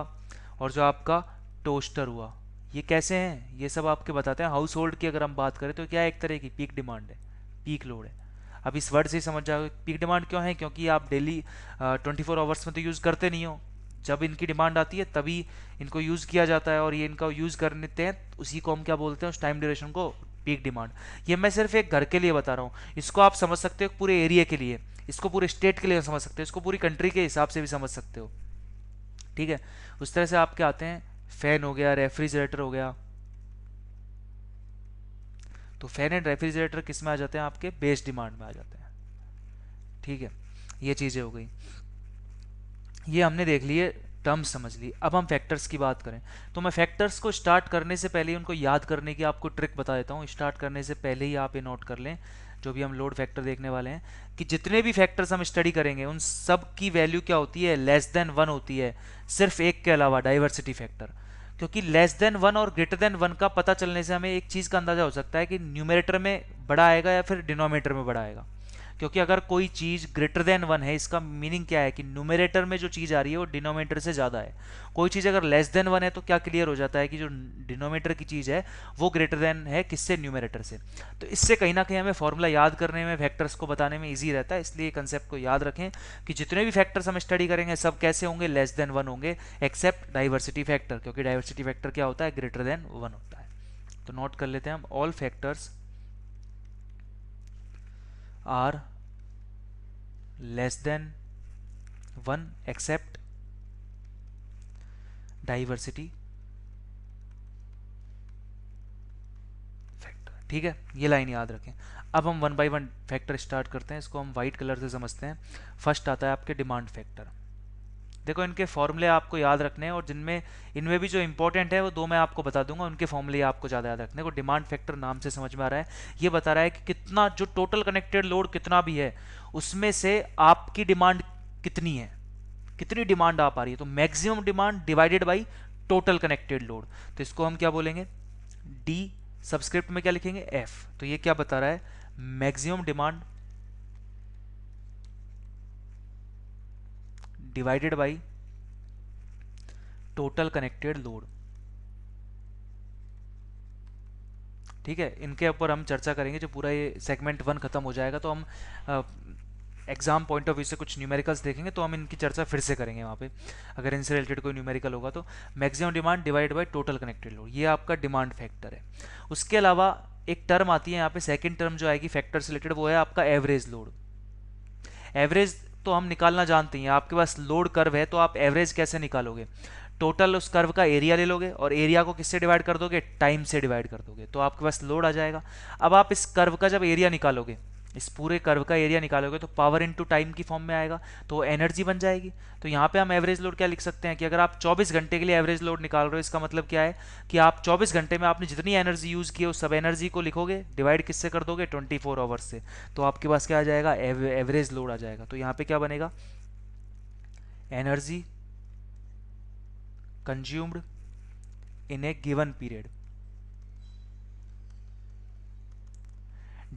और जो आपका टोस्टर हुआ, ये कैसे हैं, ये सब आपके बताते हैं। हाउस होल्ड की अगर हम बात करें तो क्या एक तरह की पीक डिमांड है, पीक लोड है। अब इस वर्ड से ही समझ जाओगे पीक डिमांड क्यों है, क्योंकि आप डेली 24 आवर्स में तो यूज़ करते नहीं हो, जब इनकी डिमांड आती है तभी इनको यूज़ किया जाता है, और ये इनका यूज़ करते हैं, उसी को हम क्या बोलते हैं, उस टाइम ड्यूरेशन को पीक डिमांड। ये मैं सिर्फ एक घर के लिए बता रहा हूँ, इसको आप समझ सकते हो पूरे एरिया के लिए, इसको पूरे स्टेट के लिए समझ सकते हो, इसको पूरी कंट्री के हिसाब से भी समझ सकते हो। ठीक है, उस तरह से आपके आते हैं, फैन हो गया, रेफ्रिजरेटर हो गया। तो फैन एंड रेफ्रिजरेटर किस में आ जाते हैं, आपके बेस डिमांड में आ जाते हैं। ठीक है, ये चीज़ें हो गई, ये हमने देख लिए, टर्म्स समझ ली। अब हम फैक्टर्स की बात करें, तो मैं फैक्टर्स को स्टार्ट करने से पहले ही उनको याद करने की आपको ट्रिक बता देता हूँ। स्टार्ट करने से पहले ही आप ये नोट कर लें, जो भी हम लोड फैक्टर देखने वाले हैं, कि जितने भी फैक्टर्स हम स्टडी करेंगे उन सब की वैल्यू क्या होती है, लेस देन 1 होती है, सिर्फ एक के अलावा, डाइवर्सिटी फैक्टर। क्योंकि लेस देन 1 और ग्रेटर देन 1 का पता चलने से हमें एक चीज़ का अंदाजा हो सकता है कि न्यूमरेटर में बड़ा आएगा या फिर डिनोमिनेटर में बड़ा आएगा। क्योंकि अगर कोई चीज़ ग्रेटर देन 1 है, इसका मीनिंग क्या है कि न्यूमरेटर में जो चीज़ आ रही है वो डिनोमिनेटर से ज़्यादा है। कोई चीज़ अगर लेस देन 1 है तो क्या क्लियर हो जाता है कि जो डिनोमिनेटर की चीज़ है वो ग्रेटर देन है किससे, न्यूमरेटर से। तो इससे कहीं ना कहीं हमें फॉर्मूला याद करने में, फैक्टर्स को बताने में ईजी रहता है। इसलिए कंसेप्ट को याद रखें कि जितने भी फैक्टर्स हम स्टडी करेंगे सब कैसे होंगे, लेस देन 1 होंगे, एक्सेप्ट डाइवर्सिटी फैक्टर, क्योंकि डाइवर्सिटी फैक्टर क्या होता है, ग्रेटर देन 1 होता है। तो नोट कर लेते हैं हम, all factors are less than 1 except diversity ठीक है, ये लाइन याद रखें। अब हम one by one factor start करते हैं, इसको हम वाइट कलर से समझते हैं। फर्स्ट आता है आपके डिमांड फैक्टर। देखो इनके फॉर्मूले आपको याद रखने हैं, और जिनमें इनमें भी जो इंपॉर्टेंट है वो दो मैं आपको बता दूंगा, उनके फॉर्मूले आपको ज़्यादा याद रखने को। डिमांड फैक्टर नाम से समझ में आ रहा है, ये बता रहा है कि कितना जो टोटल कनेक्टेड लोड कितना भी है उसमें से आपकी डिमांड कितनी है, कितनी डिमांड आ पा रही है। तो maximum demand divided by total connected load, तो इसको हम क्या बोलेंगे, डी सबस्क्रिप्ट में क्या लिखेंगे, एफ। तो ये क्या बता रहा है, maximum demand divided by total connected load. ठीक है, इनके ऊपर हम चर्चा करेंगे जब पूरा ये सेगमेंट 1 खत्म हो जाएगा, तो हम एग्जाम पॉइंट ऑफ व्यू से कुछ न्यूमेरिकल्स देखेंगे, तो हम इनकी चर्चा फिर से करेंगे वहाँ पे, अगर इनसे रिलेटेड कोई न्यूमेरिकल होगा तो। Maximum demand divide by total connected load, ये आपका डिमांड फैक्टर है। उसके अलावा एक टर्म आती है यहाँ पे, सेकेंड टर्म जो आएगी फैक्टर से रिलेटेड, वो है आपका एवरेज लोड। एवरेज तो हम निकालना जानते हैं, आपके पास लोड कर्व है तो आप एवरेज कैसे निकालोगे, टोटल उस कर्व का एरिया ले लोगे और एरिया को किससे डिवाइड कर दोगे, टाइम से डिवाइड कर दोगे, तो आपके पास लोड आ जाएगा। अब आप इस कर्व का जब एरिया निकालोगे, इस पूरे कर्व का एरिया निकालोगे तो पावर इनटू टाइम की फॉर्म में आएगा, तो एनर्जी बन जाएगी। तो यहाँ पे हम एवरेज लोड क्या लिख सकते हैं कि अगर आप 24 घंटे के लिए एवरेज लोड निकाल रहे हो, इसका मतलब क्या है कि आप 24 घंटे में आपने जितनी एनर्जी यूज़ की है उस सब एनर्जी को लिखोगे, डिवाइड किससे कर दोगे, 24 आवर्स से, तो आपके पास क्या आ जाएगा, एवरेज लोड आ जाएगा। तो यहाँ पे क्या बनेगा, energy consumed in A given period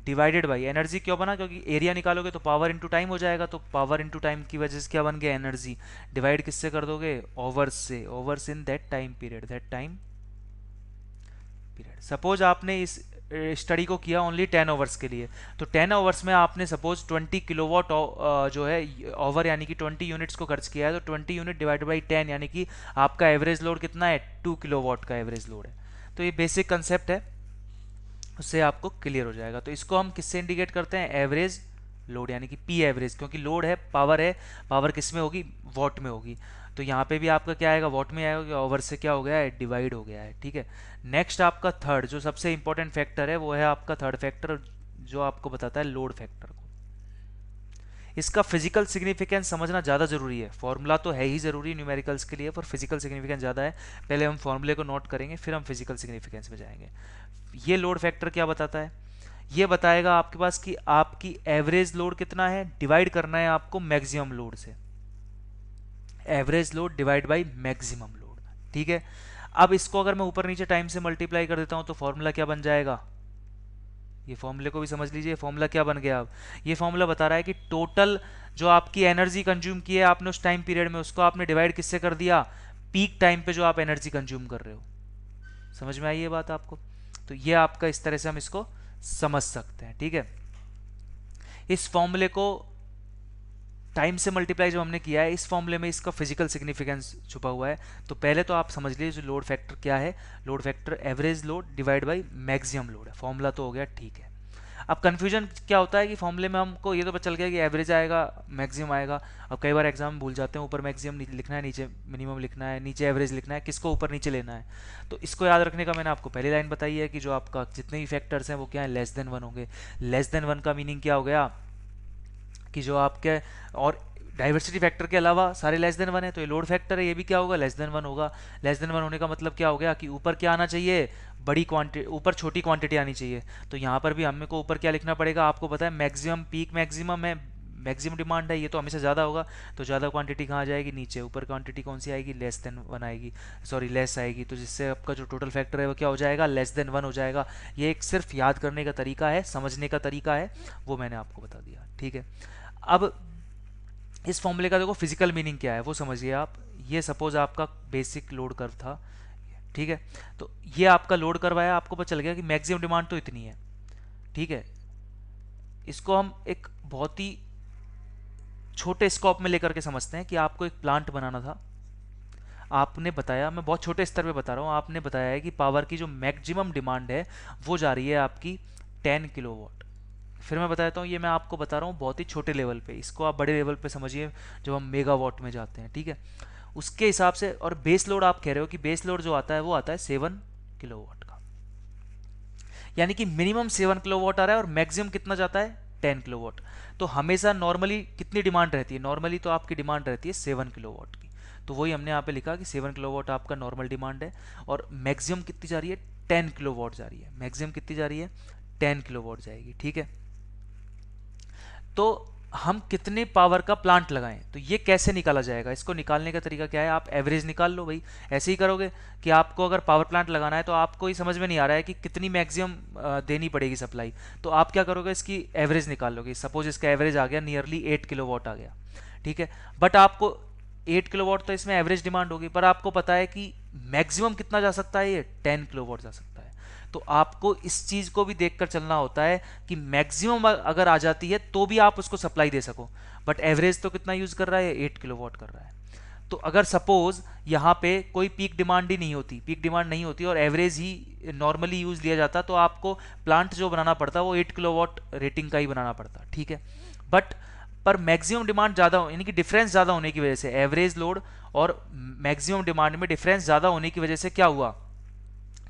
divided by, energy क्यों बना, क्योंकि एरिया निकालोगे तो पावर इनटू टाइम हो जाएगा, तो पावर इनटू टाइम की वजह से क्या बन गया, एनर्जी, डिवाइड किससे कर दोगे, ओवर्स से, overs in that time period, that time period. Suppose आपने इस स्टडी को किया ओनली 10 आवर्स के लिए, तो 10 आवर्स में आपने सपोज 20 किलोवाट जो है ओवर यानी कि 20 यूनिट्स को खर्च किया है, तो 20 यूनिट डिवाइड बाई 10 यानी कि आपका एवरेज लोड कितना है, 2 किलोवाट का एवरेज लोड है। तो ये बेसिक कंसेप्ट है, उससे आपको क्लियर हो जाएगा। तो इसको हम किससे इंडिकेट करते हैं, एवरेज लोड यानी कि पी एवरेज, क्योंकि लोड है, पावर किस में होगी, वॉट में होगी, तो यहाँ पे भी आपका क्या आएगा, वॉट में आएगा, ओवर से क्या हो गया है, डिवाइड हो गया है। ठीक है, नेक्स्ट आपका थर्ड जो सबसे इंपॉर्टेंट फैक्टर है वो है आपका थर्ड फैक्टर, जो आपको बताता है लोड फैक्टर को। इसका फिजिकल सिग्निफिकेंस समझना ज़्यादा जरूरी है, फॉर्मूला तो है ही जरूरी न्यूमेरिकल्स के लिए, पर फिजिकल सिग्निफिकेंस ज़्यादा है। पहले हम फॉर्मूले को नोट करेंगे, फिर हम फिजिकल सिग्निफिकेंस में जाएंगे। ये लोड फैक्टर क्या बताता है, ये बताएगा आपके पास कि आपकी एवरेज लोड कितना है, डिवाइड करना है आपको मैक्सिमम लोड से, average load divide by maximum load. ठीक है, अब इसको अगर मैं ऊपर नीचे टाइम से मल्टीप्लाई कर देता हूं तो फॉर्मूला क्या बन जाएगा, ये फॉर्मूले को भी समझ लीजिए, फॉर्मूला क्या बन गया। अब ये फॉर्मूला बता रहा है कि टोटल जो आपकी एनर्जी कंज्यूम की है आपने उस टाइम पीरियड में, उसको आपने डिवाइड किससे कर दिया, पीक टाइम पे जो आप एनर्जी कंज्यूम कर रहे हो। समझ में आई ये बात आपको, तो ये आपका इस तरह से हम इसको समझ सकते हैं। ठीक है, इस फॉर्मूले को टाइम से मल्टीप्लाई जो हमने किया है, इस फॉर्मूले में इसका फिजिकल सिग्निफिकेंस छुपा हुआ है। तो पहले तो आप समझ लीजिए जो लोड फैक्टर क्या है, load factor average load divide by maximum load है, फॉर्मूला तो हो गया। ठीक है, अब कंफ्यूजन क्या होता है कि फॉर्मूले में हमको ये तो पता चल गया कि एवरेज आएगा, मैक्सिमम आएगा। अब कई बार एग्जाम में भूल जाते हैं, ऊपर मैक्सिमम लिखना है, नीचे मिनिमम लिखना है, नीचे एवरेज लिखना है, किसको ऊपर नीचे लेना है। तो इसको याद रखने का मैंने आपको पहली लाइन बताई है कि जो आपका जितने भी फैक्टर्स हैं वो क्या है, लेस देन 1 होंगे। लेस देन 1 का मीनिंग क्या हो गया कि जो आपके और डाइवर्सिटी फैक्टर के अलावा सारे लेस देन 1 है, तो ये लोड फैक्टर है, ये भी क्या होगा, लेस देन 1 होगा। लेस देन 1 होने का मतलब क्या हो गया कि ऊपर क्या आना चाहिए, बड़ी क्वांटिटी, ऊपर छोटी क्वांटिटी आनी चाहिए। तो यहाँ पर भी हमें को ऊपर क्या लिखना पड़ेगा, आपको पता है मैक्सिमम पीक मैक्सिमम है, मैक्सिमम डिमांड है, ये तो हमेशा ज़्यादा होगा, तो ज़्यादा क्वांटिटी कहाँ जाएगी, नीचे। ऊपर क्वांटिटी कौन सी आएगी, लेस देन 1 आएगी, सॉरी लेस आएगी, तो जिससे आपका जो टोटल फैक्टर है वो क्या हो जाएगा, लेस देन 1 हो जाएगा। ये एक सिर्फ याद करने का तरीका है, समझने का तरीका है, वो मैंने आपको बता दिया। ठीक है, अब इस फॉर्मूले का देखो फिजिकल मीनिंग क्या है वो समझिए आप। ये सपोज आपका बेसिक लोड कर्व था, ठीक है, तो ये आपका लोड कर्व आया, आपको पता चल गया कि मैक्सिमम डिमांड तो इतनी है। ठीक है, इसको हम एक बहुत ही छोटे स्कोप में लेकर के समझते हैं कि आपको एक प्लांट बनाना था, आपने बताया, मैं बहुत छोटे स्तर पे बता रहा हूँ, आपने बताया है कि पावर की जो मैक्सिमम डिमांड है वो जा रही है आपकी 10 किलोवाट। फिर मैं बताता हूँ, ये मैं आपको बता रहा हूँ बहुत ही छोटे लेवल पे, इसको आप बड़े लेवल पे समझिए जब हम मेगावाट में जाते हैं। ठीक है, उसके हिसाब से, और बेस लोड आप कह रहे हो कि बेस लोड जो आता है वो आता है 7 किलोवाट का। यानी कि मिनिमम 7 किलोवाट आ रहा है और मैक्सिमम कितना जाता है 10 किलोवाट। तो हमेशा नॉर्मली कितनी डिमांड रहती है, नॉर्मली तो आपकी डिमांड रहती है 7 किलोवाट की। तो वही हमने यहाँ पे लिखा कि 7 किलोवाट आपका नॉर्मल डिमांड है और मैक्सिमम कितनी जा रही है 10 किलोवाट जा रही है, मैक्सिमम कितनी जा रही है 10 किलोवाट जाएगी, ठीक है। तो हम कितने पावर का प्लांट लगाएं, तो ये कैसे निकाला जाएगा, इसको निकालने का तरीका क्या है, आप एवरेज निकाल लो भाई। ऐसे ही करोगे कि आपको अगर पावर प्लांट लगाना है तो आपको ही समझ में नहीं आ रहा है कि कितनी मैक्सिमम देनी पड़ेगी सप्लाई, तो आप क्या करोगे, इसकी एवरेज निकाल लोगे। सपोज इसका एवरेज आ गया नियरली 8 किलोवाट आ गया, ठीक है। बट आपको 8 किलोवाट तो इसमें एवरेज डिमांड होगी, पर आपको पता है कि मैक्सिमम कितना जा सकता है, ये 10 किलोवाट जा सकता है। तो आपको इस चीज को भी देखकर चलना होता है कि मैक्सिमम अगर आ जाती है तो भी आप उसको सप्लाई दे सको, बट एवरेज तो कितना यूज कर रहा है, 8 किलोवाट कर रहा है। तो अगर सपोज यहाँ पे कोई पीक डिमांड ही नहीं होती, पीक डिमांड नहीं होती और एवरेज ही नॉर्मली यूज लिया जाता, तो आपको प्लांट जो बनाना पड़ता वो 8 किलोवाट रेटिंग का ही बनाना पड़ता, ठीक है। बट पर मैक्सिमम डिमांड ज़्यादा यानी कि डिफरेंस ज़्यादा होने की वजह से, एवरेज लोड और मैक्सिमम डिमांड में डिफरेंस ज़्यादा होने की वजह से क्या हुआ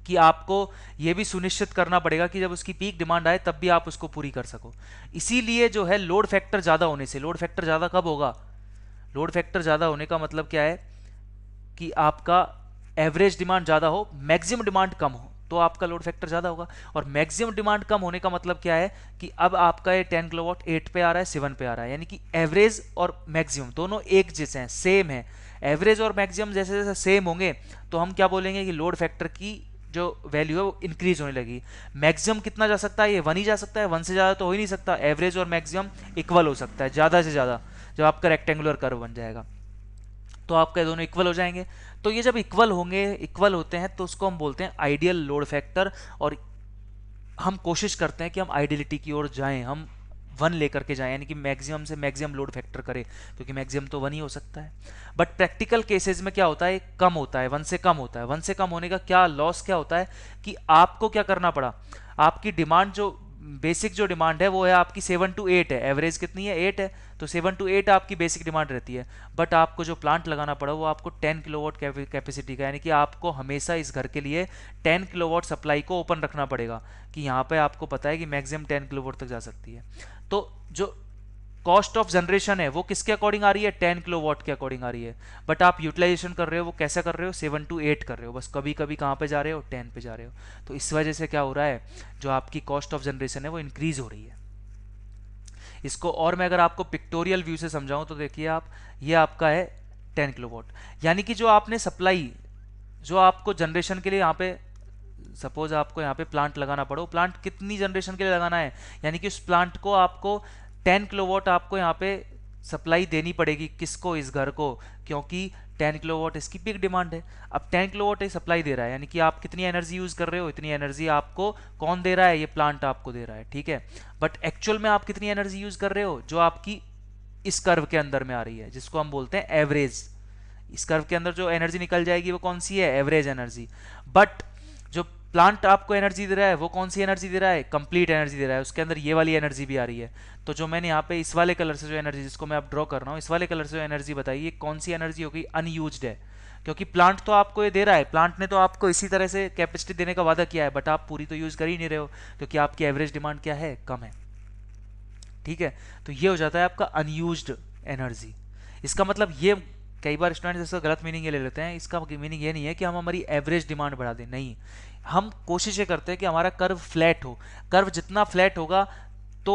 कि आपको यह भी सुनिश्चित करना पड़ेगा कि जब उसकी पीक डिमांड आए तब भी आप उसको पूरी कर सको। इसीलिए जो है लोड फैक्टर ज़्यादा होने से, लोड फैक्टर ज़्यादा कब होगा, लोड फैक्टर ज़्यादा होने का मतलब क्या है कि आपका एवरेज डिमांड ज़्यादा हो, मैक्सिमम डिमांड कम हो, तो आपका लोड फैक्टर ज़्यादा होगा। और मैक्सिमम डिमांड कम होने का मतलब क्या है कि अब आपका ये 10 किलोवाट 8 पे आ रहा है 7 पे आ रहा है, यानी कि एवरेज और मैक्सिमम दोनों एक जैसे हैं, सेम है। एवरेज और मैक्सिमम जैसे जैसे सेम होंगे तो हम क्या बोलेंगे कि लोड फैक्टर की जो वैल्यू है वो इंक्रीज होने लगी। मैक्सिमम कितना जा सकता है, ये 1 ही जा सकता है, 1 से ज़्यादा तो हो ही नहीं सकता। एवरेज और मैक्सिमम इक्वल हो सकता है ज़्यादा से ज़्यादा, जब आपका रेक्टेंगुलर कर्व बन जाएगा तो आपके दोनों इक्वल हो जाएंगे। तो ये जब इक्वल होंगे, इक्वल होते हैं तो उसको हम बोलते हैं आइडियल लोड फैक्टर। और हम कोशिश करते हैं कि हम आइडियलिटी की ओर जाएं, हम 1 लेकर के जाएं, यानी कि मैक्सिमम से मैक्सिमम लोड फैक्टर करें, क्योंकि मैक्सिमम तो 1 ही हो सकता है। बट प्रैक्टिकल केसेस में क्या होता है, कम होता है, 1 से कम होता है। 1 से कम होने का क्या लॉस क्या होता है कि आपको क्या करना पड़ा, आपकी डिमांड जो बेसिक जो डिमांड है वो है आपकी 7 to 8 है, एवरेज कितनी है 8 है, तो 7 to 8 आपकी बेसिक डिमांड रहती है। बट आपको जो प्लांट लगाना पड़ा वो आपको 10 किलोवाट कैपेसिटी का, यानी कि आपको हमेशा इस घर के लिए 10 किलोवाट सप्लाई को ओपन रखना पड़ेगा, कि यहाँ पे आपको पता है कि मैक्सिमम 10 किलोवाट तक जा सकती है। तो जो कॉस्ट ऑफ जनरेशन है वो किसके अकॉर्डिंग आ रही है, 10 किलोवाट के अकॉर्डिंग आ रही है। बट आप यूटिलाइजेशन कर रहे हो वो कैसे कर रहे हो, 7 to 8 कर रहे हो, बस कभी कभी कहाँ पे जा रहे हो, 10 पे जा रहे हो। तो इस वजह से क्या हो रहा है, जो आपकी कॉस्ट ऑफ जनरेशन है वो इंक्रीज हो रही है। इसको और मैं अगर आपको पिक्टोरियल व्यू से समझाऊं तो देखिए आप, ये आपका है 10 किलोवाट, यानी कि जो आपने सप्लाई, जो आपको जनरेशन के लिए यहाँ पे सपोज आपको यहाँ पे प्लांट लगाना पड़ो, प्लांट कितनी जनरेशन के लिए लगाना है, यानी कि उस प्लांट को आपको 10 किलोवाट आपको यहाँ पे सप्लाई देनी पड़ेगी, किसको, इस घर को, क्योंकि 10 किलोवाट इसकी पीक डिमांड है। अब 10 किलोवाट सप्लाई दे रहा है, यानी कि आप कितनी एनर्जी यूज कर रहे हो, इतनी एनर्जी आपको कौन दे रहा है, ये प्लांट आपको दे रहा है, ठीक है। बट एक्चुअल में आप कितनी एनर्जी यूज कर रहे हो, जो आपकी इस कर्व के अंदर में आ रही है, जिसको हम बोलते हैं एवरेज। इस कर्व के अंदर जो एनर्जी निकल जाएगी वो कौन सी है, एवरेज एनर्जी। बट जो प्लांट आपको एनर्जी दे रहा है वो कौन सी एनर्जी दे रहा है, कंप्लीट एनर्जी दे रहा है, उसके अंदर ये वाली एनर्जी भी आ रही है। तो जो मैंने यहाँ पे इस वाले कलर से जो एनर्जी, जिसको मैं अब ड्रॉ कर रहा हूँ, इस वाले कलर से जो एनर्जी बताई, ये कौन सी एनर्जी होगी, अनयूज्ड है। क्योंकि प्लांट तो आपको ये दे रहा है, प्लांट ने तो आपको इसी तरह से कैपेसिटी देने का वादा किया है, बट आप पूरी तो यूज कर ही नहीं रहे हो, क्योंकि आपकी एवरेज डिमांड क्या है, कम है, ठीक है। तो ये हो जाता है आपका अनयूज्ड एनर्जी। इसका मतलब ये, कई बार स्टूडेंट इसका गलत मीनिंग ये ले लेते हैं, इसका मीनिंग ये नहीं है कि हम हमारी एवरेज डिमांड बढ़ा दें, नहीं। हम कोशिश ये करते हैं कि हमारा कर्व फ्लैट हो, कर्व जितना फ्लैट होगा तो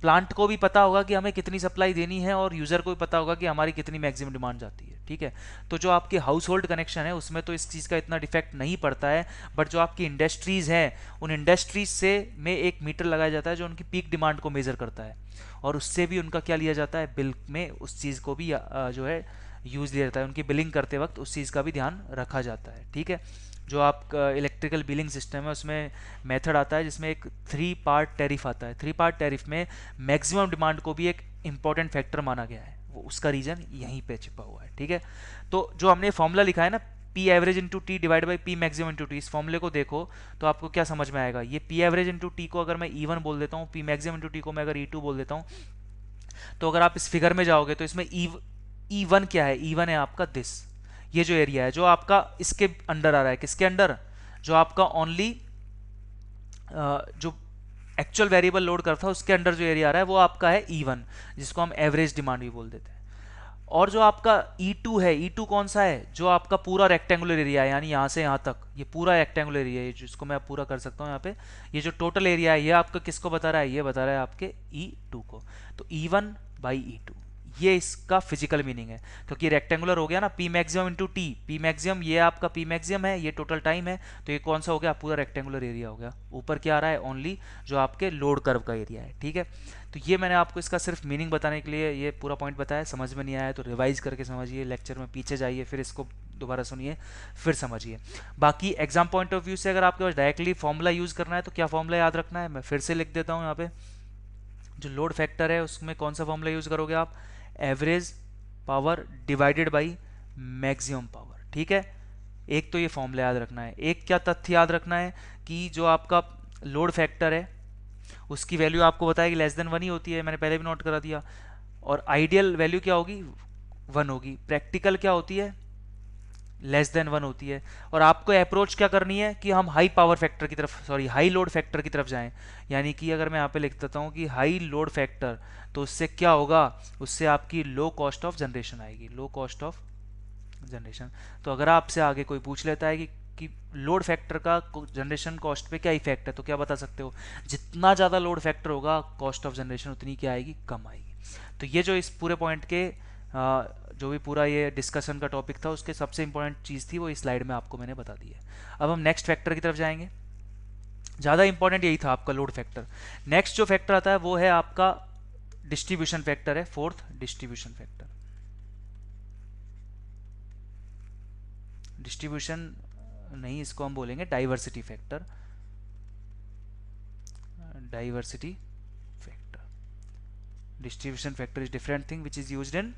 प्लांट को भी पता होगा कि हमें कितनी सप्लाई देनी है और यूजर को भी पता होगा कि हमारी कितनी मैक्सिमम डिमांड जाती है, ठीक है। तो जो आपके हाउस होल्ड कनेक्शन है उसमें तो इस चीज़ का इतना डिफेक्ट नहीं पड़ता है, बट जो आपकी इंडस्ट्रीज हैं उन इंडस्ट्रीज से में एक मीटर लगाया जाता है जो उनकी पीक डिमांड को मेजर करता है, और उससे भी उनका क्या लिया जाता है, बिल में उस चीज़ को भी जो है यूज लिया जाता है, उनकी बिलिंग करते वक्त उस चीज़ का भी ध्यान रखा जाता है, ठीक है। जो आपका इलेक्ट्रिकल बिलिंग सिस्टम है उसमें मेथड आता है जिसमें एक 3 पार्ट टैरिफ आता है। 3 पार्ट टैरिफ में मैक्सिमम डिमांड को भी एक इंपॉर्टेंट फैक्टर माना गया है, वो उसका रीजन यहीं पे छिपा हुआ है, ठीक है। तो जो हमने फॉर्मूला लिखा है ना, P average into T divide by P maximum into T, इस फॉर्मूले को देखो तो आपको क्या समझ में आएगा। ये पी एवरेज इंटू टी को अगर मैं E1 बोल देता हूँ, पी मैक्सिमम इंटू टी को मैं अगर E2 बोल देता हूँ, तो अगर आप इस फिगर में जाओगे तो इसमें E1 क्या है, E1 है आपका दिस, ये जो एरिया है जो आपका इसके अंडर आ रहा है, किसके अंडर, जो आपका ओनली जो एक्चुअल वेरिएबल लोड करता है उसके अंडर जो एरिया आ रहा है वो आपका है E1, जिसको हम एवरेज डिमांड भी बोल देते हैं। और जो आपका E2 है, E2 कौन सा है, जो आपका पूरा रेक्टेंगुलर एरिया है, यानी यहाँ से यहाँ तक ये पूरा रेक्टेंगुलर एरिया है, जिसको मैं पूरा कर सकता हूँ यहाँ पे, ये जो टोटल एरिया है ये आपका किसको बता रहा है, ये बता रहा है आपके E2 को। तो E1/E2 ये इसका फिजिकल मीनिंग है, क्योंकि रेक्टेंगुलर हो गया ना, P maximum into T, P maximum ये आपका P मैक्सिमम है, ये टोटल टाइम है, तो ये कौन सा हो गया, पूरा रेक्टेंगुलर एरिया हो गया। ऊपर क्या आ रहा है, ओनली जो आपके लोड कर्व का एरिया है। ठीक है, तो ये मैंने आपको इसका सिर्फ मीनिंग बताने के लिए ये पूरा पॉइंट बताया। समझ में नहीं आया तो रिवाइज करके समझिए, लेक्चर में पीछे जाइए, फिर इसको दोबारा सुनिए, फिर समझिए। बाकी एग्जाम पॉइंट ऑफ व्यू से अगर आपके पास डायरेक्टली फॉर्मूला यूज करना है तो क्या फॉर्मूला याद रखना है, मैं फिर से लिख देता हूँ यहाँ पे। जो लोड फैक्टर है उसमें कौन सा फॉर्मूला यूज करोगे आप, average power divided by maximum power. ठीक है, एक तो ये फॉर्मूला याद रखना है। एक क्या तथ्य याद रखना है कि जो आपका लोड फैक्टर है उसकी वैल्यू आपको बताया कि लेस देन 1 ही होती है, मैंने पहले भी नोट करा दिया। और आइडियल वैल्यू क्या होगी, 1 होगी। प्रैक्टिकल क्या होती है, लेस देन 1 होती है। और आपको अप्रोच क्या करनी है कि हम हाई पावर फैक्टर की तरफ, सॉरी हाई लोड फैक्टर की तरफ जाएं। यानी कि अगर मैं यहाँ पे लिख देता हूँ कि हाई लोड फैक्टर, तो उससे क्या होगा, उससे आपकी लो कॉस्ट ऑफ जनरेशन आएगी, लो कॉस्ट ऑफ जनरेशन। तो अगर आपसे आगे कोई पूछ लेता है कि लोड फैक्टर का जनरेशन कॉस्ट पे क्या इफेक्ट है, तो क्या बता सकते हो, जितना ज़्यादा लोड फैक्टर होगा कॉस्ट ऑफ जनरेशन उतनी क्या आएगी, कम आएगी। तो ये जो इस पूरे पॉइंट के जो भी पूरा ये डिस्कशन का टॉपिक था उसके सबसे इंपॉर्टेंट चीज़ थी वो इस स्लाइड में आपको मैंने बता दी है। अब हम नेक्स्ट फैक्टर की तरफ जाएंगे। ज़्यादा इंपॉर्टेंट यही था आपका लोड फैक्टर। नेक्स्ट जो फैक्टर आता है वो है आपका डिस्ट्रीब्यूशन फैक्टर है, फोर्थ डिस्ट्रीब्यूशन फैक्टर। डिस्ट्रीब्यूशन नहीं, इसको हम बोलेंगे diversity factor, diversity factor. Distribution factor is different thing which is used in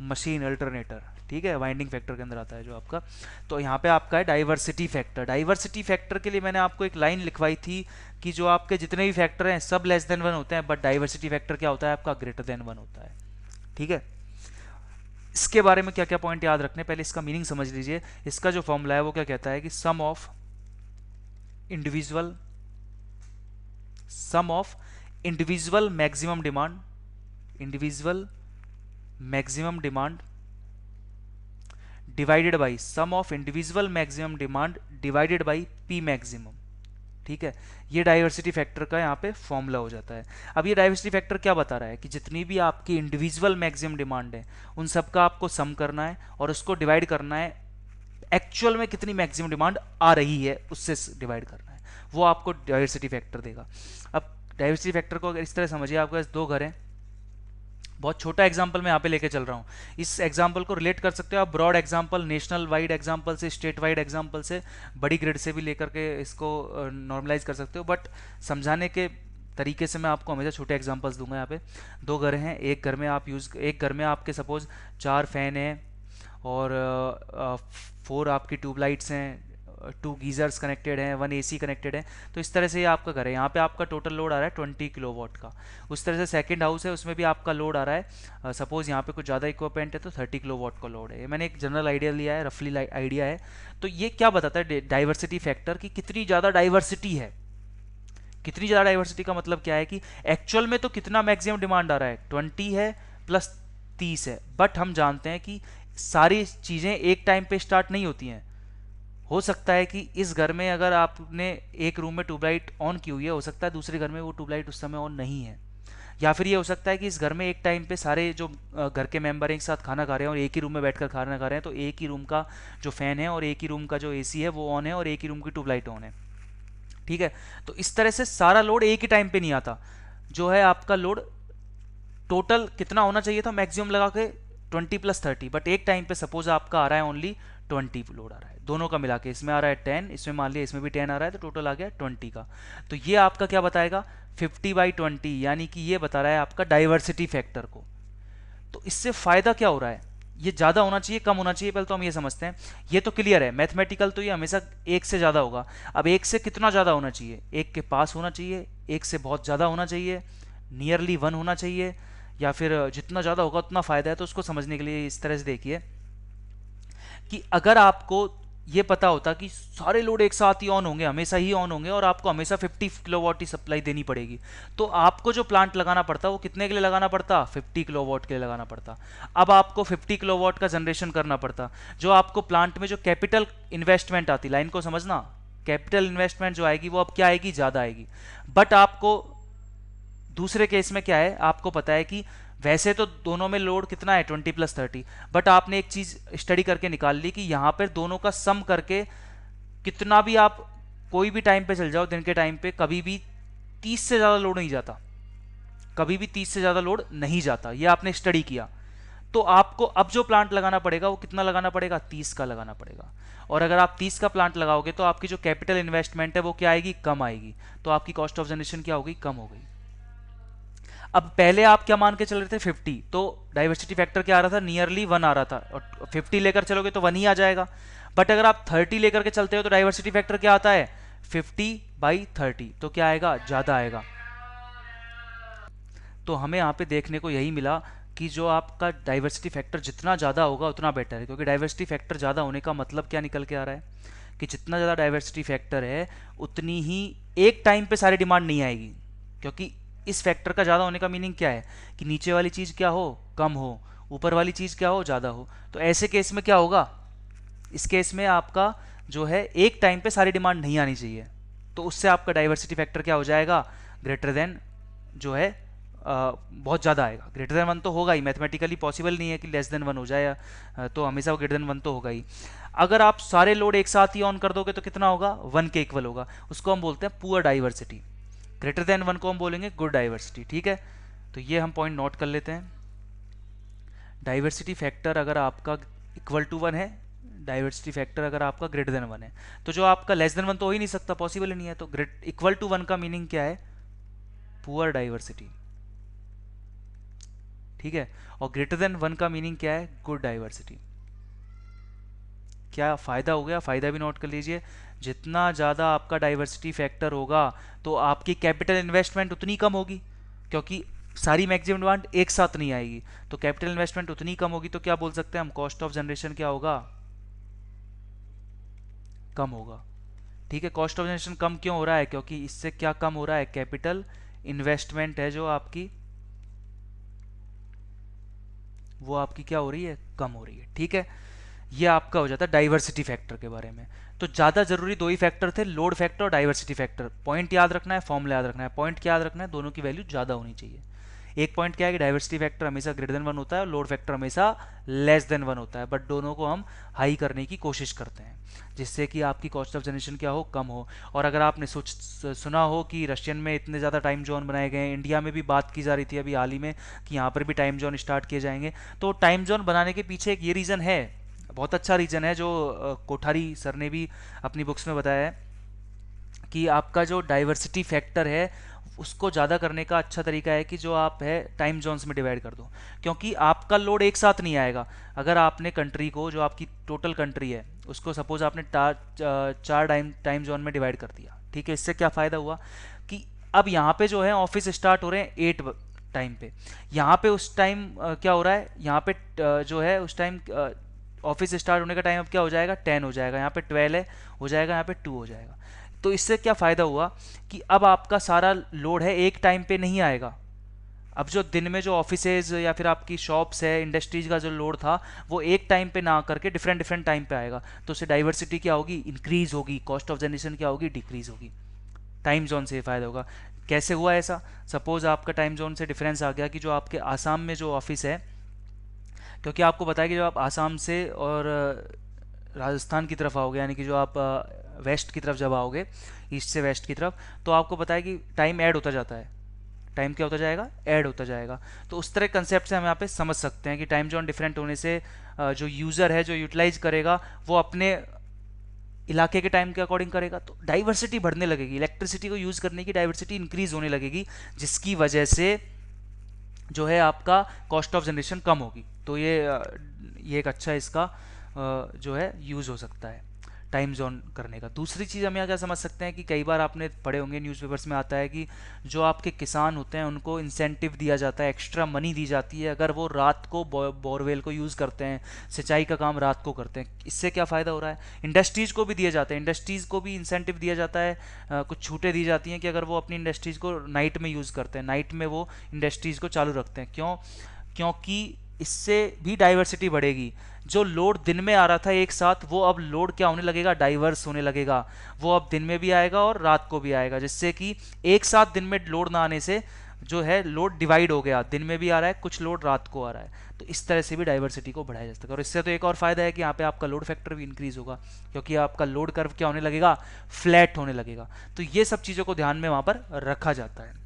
machine alternator. ठीक है, वाइंडिंग फैक्टर के अंदर आता है जो आपका। तो यहाँ पे आपका है डाइवर्सिटी फैक्टर। डाइवर्सिटी फैक्टर के लिए मैंने आपको एक लाइन लिखवाई थी कि जो आपके जितने भी फैक्टर हैं सब लेस देन 1 होते हैं, बट डाइवर्सिटी फैक्टर क्या होता है आपका, ग्रेटर देन 1 होता है। ठीक है, इसके बारे में क्या क्या पॉइंट याद रखने, पहले इसका मीनिंग समझ लीजिए। इसका जो फॉर्मूला है वो क्या कहता है कि sum of individual maximum demand, individual maximum demand divided by sum of individual maximum demand divided by P maximum. ठीक है, ये डाइवर्सिटी फैक्टर का यहाँ पे फॉर्मूला हो जाता है। अब ये डाइवर्सिटी फैक्टर क्या बता रहा है कि जितनी भी आपकी इंडिविजुअल मैक्सिमम डिमांड है उन सब का आपको सम करना है और उसको डिवाइड करना है एक्चुअल में कितनी मैक्सिमम डिमांड आ रही है उससे डिवाइड करना है, वो आपको डाइवर्सिटी फैक्टर देगा। अब डाइवर्सिटी फैक्टर को अगर इस तरह समझिए, आपके पास दो घर हैं, बहुत छोटा एग्जाम्पल मैं यहाँ पे लेके चल रहा हूँ। इस एग्जाम्पल को रिलेट कर सकते हो आप broad example, national wide example से, स्टेट वाइड एग्जाम्पल से, बड़ी ग्रिड से भी लेकर के इसको नॉर्मलाइज कर सकते हो। बट समझाने के तरीके से मैं आपको हमेशा छोटे एग्जाम्पल्स दूंगा। यहाँ पे दो घर हैं, एक घर में आपके सपोज 4 फैन हैं और 4 आपकी ट्यूबलाइट्स हैं, 2 गीजर्स कनेक्टेड हैं, 1 एसी कनेक्टेड है। तो इस तरह से ये आपका घर है। यहाँ पे आपका टोटल लोड आ रहा है 20 किलोवाट का। उस तरह से सेकंड हाउस है, उसमें भी आपका लोड आ रहा है, सपोज यहाँ पे कुछ ज़्यादा इक्विपमेंट है तो 30 किलोवाट का लोड है। ये मैंने एक जनरल आइडिया लिया है, रफली आइडिया है। तो ये क्या बताता है डाइवर्सिटी फैक्टर की कितनी ज़्यादा डाइवर्सिटी है। कितनी ज़्यादा डाइवर्सिटी का मतलब क्या है कि एक्चुअल में तो कितना मैक्सिमम डिमांड आ रहा है, 20 है प्लस 30 है, बट हम जानते हैं कि सारी चीज़ें एक टाइम पे स्टार्ट नहीं होती हैं। हो सकता है कि इस घर में अगर आपने एक रूम में ट्यूबलाइट ऑन की हुई है, हो सकता है दूसरे घर में वो ट्यूबलाइट उस समय ऑन नहीं है। या फिर ये हो सकता है कि इस घर में एक टाइम पे सारे जो घर के मेंबर एक साथ खाना खा रहे हैं और एक ही रूम में बैठकर खाना खा रहे हैं, तो एक ही रूम का जो फैन है और एक ही रूम का जो एसी है वो ऑन है और एक ही रूम की ट्यूबलाइट ऑन है। ठीक है, तो इस तरह से सारा लोड एक ही टाइम पे नहीं आता। जो है आपका लोड टोटल कितना होना चाहिए था मैक्सिमम लगा के 20 प्लस 30, बट एक टाइम पे सपोज आपका आ रहा है ओनली 20 लोड आ रहा है, दोनों का मिला के। इसमें आ रहा है 10, इसमें मान लिया इसमें भी 10 आ रहा है, तो टोटल आ गया 20 का। तो ये आपका क्या बताएगा, 50/20, यानी कि ये बता रहा है आपका डाइवर्सिटी फैक्टर को। तो इससे फायदा क्या हो रहा है, ये ज़्यादा होना चाहिए कम होना चाहिए, पहले तो हम ये समझते हैं। ये तो क्लियर है, मैथमेटिकल तो ये हमेशा एक से ज़्यादा होगा। अब एक से कितना ज़्यादा होना चाहिए, एक के पास होना चाहिए, एक से बहुत ज़्यादा होना चाहिए, नियरली 1 होना चाहिए, या फिर जितना ज़्यादा होगा उतना फ़ायदा है। तो उसको समझने के लिए इस तरह से देखिए कि अगर आपको ये पता होता कि सारे लोड एक साथ ही ऑन होंगे, हमेशा ही ऑन होंगे और आपको हमेशा 50 किलोवाट की सप्लाई देनी पड़ेगी, तो आपको जो प्लांट लगाना पड़ता वो कितने के लिए लगाना पड़ता, 50 किलोवाट के लिए लगाना पड़ता। अब आपको 50 किलोवाट का जनरेशन करना पड़ता, जो आपको प्लांट में जो कैपिटल इन्वेस्टमेंट आती, लाइन को समझना, कैपिटल इन्वेस्टमेंट जो आएगी वो अब क्या आएगी, ज़्यादा आएगी। बट आपको दूसरे केस में क्या है, आपको पता है कि वैसे तो दोनों में लोड कितना है 20+30, बट आपने एक चीज स्टडी करके निकाल ली कि यहां पर दोनों का सम करके कितना भी आप कोई भी टाइम पे चल जाओ, दिन के टाइम पे कभी भी 30 से ज्यादा लोड नहीं जाता, कभी भी 30 से ज्यादा लोड नहीं जाता, ये आपने स्टडी किया। तो आपको अब जो प्लांट लगाना पड़ेगा वो कितना लगाना पड़ेगा, 30 का लगाना पड़ेगा। और अगर आप 30 का प्लांट लगाओगे तो आपकी जो कैपिटल इन्वेस्टमेंट है वो क्या आएगी, कम आएगी, तो आपकी कॉस्ट ऑफ जनरेशन क्या हो गई, कम हो गई। अब पहले आप क्या मान के चल रहे थे 50, तो डाइवर्सिटी फैक्टर क्या आ रहा था, नियरली 1 आ रहा था, और 50 लेकर चलोगे तो 1 ही आ जाएगा। बट अगर आप 30 लेकर के चलते हो तो डाइवर्सिटी फैक्टर क्या आता है, 50/30, तो क्या आएगा, ज़्यादा आएगा। तो हमें यहाँ पे देखने को यही मिला कि जो आपका डाइवर्सिटी फैक्टर जितना ज़्यादा होगा उतना बेटर है, क्योंकि डाइवर्सिटी फैक्टर ज़्यादा होने का मतलब क्या निकल के आ रहा है कि जितना ज़्यादा डाइवर्सिटी फैक्टर है उतनी ही एक टाइम पे सारी डिमांड नहीं आएगी, क्योंकि इस फैक्टर का ज़्यादा होने का मीनिंग क्या है कि नीचे वाली चीज़ क्या हो, कम हो, ऊपर वाली चीज़ क्या हो, ज़्यादा हो। तो ऐसे केस में क्या होगा, इस केस में आपका जो है एक टाइम पे सारी डिमांड नहीं आनी चाहिए, तो उससे आपका डाइवर्सिटी फैक्टर क्या हो जाएगा, ग्रेटर देन जो है बहुत ज़्यादा आएगा। ग्रेटर देन 1 तो होगा ही, मैथमेटिकली पॉसिबल नहीं है कि लेस देन 1 हो जाए, तो हमेशा वो ग्रेटर देन 1 तो होगा ही। अगर आप सारे लोड एक साथ ही ऑन कर दोगे तो कितना होगा, 1 के इक्वल होगा, उसको हम बोलते हैं पुअर डाइवर्सिटी। ग्रेटर देन 1 को हम बोलेंगे गुड डाइवर्सिटी, ठीक है। तो ये हम पॉइंट नोट कर लेते हैं। डाइवर्सिटी फैक्टर अगर आपका इक्वल टू 1 है, डाइवर्सिटी फैक्टर अगर आपका ग्रेटर देन 1 है, तो जो आपका लेस देन 1 तो हो ही नहीं सकता, पॉसिबल ही नहीं है, तो इक्वल टू 1 का मीनिंग क्या है, पुअर डाइवर्सिटी, ठीक है। और ग्रेटर देन 1 का मीनिंग क्या है, गुड डाइवर्सिटी। क्या फायदा हो गया, फायदा भी नोट कर लीजिए। जितना ज़्यादा आपका डाइवर्सिटी फैक्टर होगा तो आपकी कैपिटल इन्वेस्टमेंट उतनी कम होगी, क्योंकि सारी मैक्सिमम डिमांड एक साथ नहीं आएगी, तो कैपिटल इन्वेस्टमेंट उतनी कम होगी, तो क्या बोल सकते हैं हम, कॉस्ट ऑफ जनरेशन क्या होगा, कम होगा, ठीक है। कॉस्ट ऑफ जनरेशन कम क्यों हो रहा है, क्योंकि इससे क्या कम हो रहा है, कैपिटल इन्वेस्टमेंट है जो आपकी, वो आपकी क्या हो रही है, कम हो रही है, ठीक है। ये आपका हो जाता है डाइवर्सिटी फैक्टर के बारे में। तो ज़्यादा जरूरी दो ही फैक्टर थे, लोड फैक्टर और डाइवर्सिटी फैक्टर। पॉइंट याद रखना है, फॉर्मूला याद रखना है, पॉइंट क्या याद रखना है, दोनों की वैल्यू ज़्यादा होनी चाहिए। एक पॉइंट क्या है कि डाइवर्सिटी फैक्टर हमेशा ग्रेटर देन 1 होता है और लोड फैक्टर हमेशा लेस देन 1 होता है, बट दोनों को हम हाई करने की कोशिश करते हैं, जिससे कि आपकी कॉस्ट ऑफ जनरेशन क्या हो, कम हो। और अगर आपने सुना हो कि रशियन में इतने ज़्यादा टाइम जोन बनाए गए हैं, इंडिया में भी बात की जा रही थी अभी हाल ही में कि यहाँ पर भी टाइम जोन स्टार्ट किए जाएंगे, तो टाइम जोन बनाने के पीछे एक ये रीज़न है, बहुत अच्छा रीज़न है, जो कोठारी सर ने भी अपनी बुक्स में बताया है कि आपका जो डाइवर्सिटी फैक्टर है उसको ज़्यादा करने का अच्छा तरीका है कि जो आप है टाइम जोन्स में डिवाइड कर दो, क्योंकि आपका लोड एक साथ नहीं आएगा। अगर आपने कंट्री को, जो आपकी टोटल कंट्री है उसको सपोज आपने चार टाइम जोन में डिवाइड कर दिया, ठीक है। इससे क्या फ़ायदा हुआ कि अब यहाँ पे जो है ऑफिस स्टार्ट हो रहे हैं 8 टाइम पे, यहाँ पे उस टाइम क्या हो रहा है, यहाँ पे जो है उस टाइम ऑफिस स्टार्ट होने का टाइम अब क्या हो जाएगा, 10 हो जाएगा, यहाँ पे 12 है, हो जाएगा यहाँ पे 2 हो जाएगा। तो इससे क्या फ़ायदा हुआ कि अब आपका सारा लोड है एक टाइम पे नहीं आएगा। अब जो दिन में जो ऑफिसेज या फिर आपकी शॉप्स है, इंडस्ट्रीज का जो लोड था वो एक टाइम पे ना करके डिफरेंट डिफरेंट टाइम पे आएगा, तो उससे डाइवर्सिटी क्या होगी, इंक्रीज होगी, कॉस्ट ऑफ जनरेशन क्या होगी, डिक्रीज होगी। टाइम जोन से फ़ायदा होगा। कैसे हुआ ऐसा, सपोज आपका टाइम जोन से डिफरेंस आ गया कि जो आपके आसाम में जो ऑफिस है, क्योंकि आपको बताया कि जब आप आसाम से और राजस्थान की तरफ आओगे, यानी कि जो आप वेस्ट की तरफ जब आओगे, ईस्ट से वेस्ट की तरफ, तो आपको पता है कि टाइम ऐड होता जाता है, टाइम क्या होता जाएगा, ऐड होता जाएगा। तो उस तरह कंसेप्ट से हम यहाँ पे समझ सकते हैं कि टाइम जोन डिफरेंट होने से जो यूज़र है, जो यूटिलाइज करेगा, वो अपने इलाके के टाइम के अकॉर्डिंग करेगा, तो डाइवर्सिटी बढ़ने लगेगी, इलेक्ट्रिसिटी को यूज़ करने की डाइवर्सिटी इंक्रीज होने लगेगी, जिसकी वजह से जो है आपका कॉस्ट ऑफ जनरेशन कम होगी। तो ये एक अच्छा इसका जो है यूज़ हो सकता है, टाइम जोन करने का। दूसरी चीज़ हम यहाँ क्या समझ सकते हैं कि कई बार आपने पढ़े होंगे न्यूज़पेपर्स में आता है कि जो आपके किसान होते हैं उनको इंसेंटिव दिया जाता है, एक्स्ट्रा मनी दी जाती है अगर वो रात को बोरवेल को यूज़ करते हैं, सिंचाई का काम रात को करते हैं। इससे क्या फ़ायदा हो रहा है, इंडस्ट्रीज़ को भी दिए जाते हैं, इंडस्ट्रीज़ को भी इंसेंटिव दिया जाता है, कुछ छूटें दी जाती हैं कि अगर वो अपनी इंडस्ट्रीज़ को नाइट में यूज़ करते हैं, नाइट में वो इंडस्ट्रीज़ को चालू रखते हैं। क्यों? क्योंकि इससे भी डाइवर्सिटी बढ़ेगी। जो लोड दिन में आ रहा था एक साथ, वो अब लोड क्या होने लगेगा, डाइवर्स होने लगेगा। वो अब दिन में भी आएगा और रात को भी आएगा, जिससे कि एक साथ दिन में लोड ना आने से जो है लोड डिवाइड हो गया, दिन में भी आ रहा है, कुछ लोड रात को आ रहा है। तो इस तरह से भी डाइवर्सिटी को बढ़ाया जा सकता है। और इससे तो एक और फायदा है कि यहाँ पे आपका लोड फैक्टर भी इंक्रीज होगा, क्योंकि आपका लोड कर्व क्या होने लगेगा, फ्लैट होने लगेगा। तो ये सब चीज़ों को ध्यान में वहाँ पर रखा जाता है।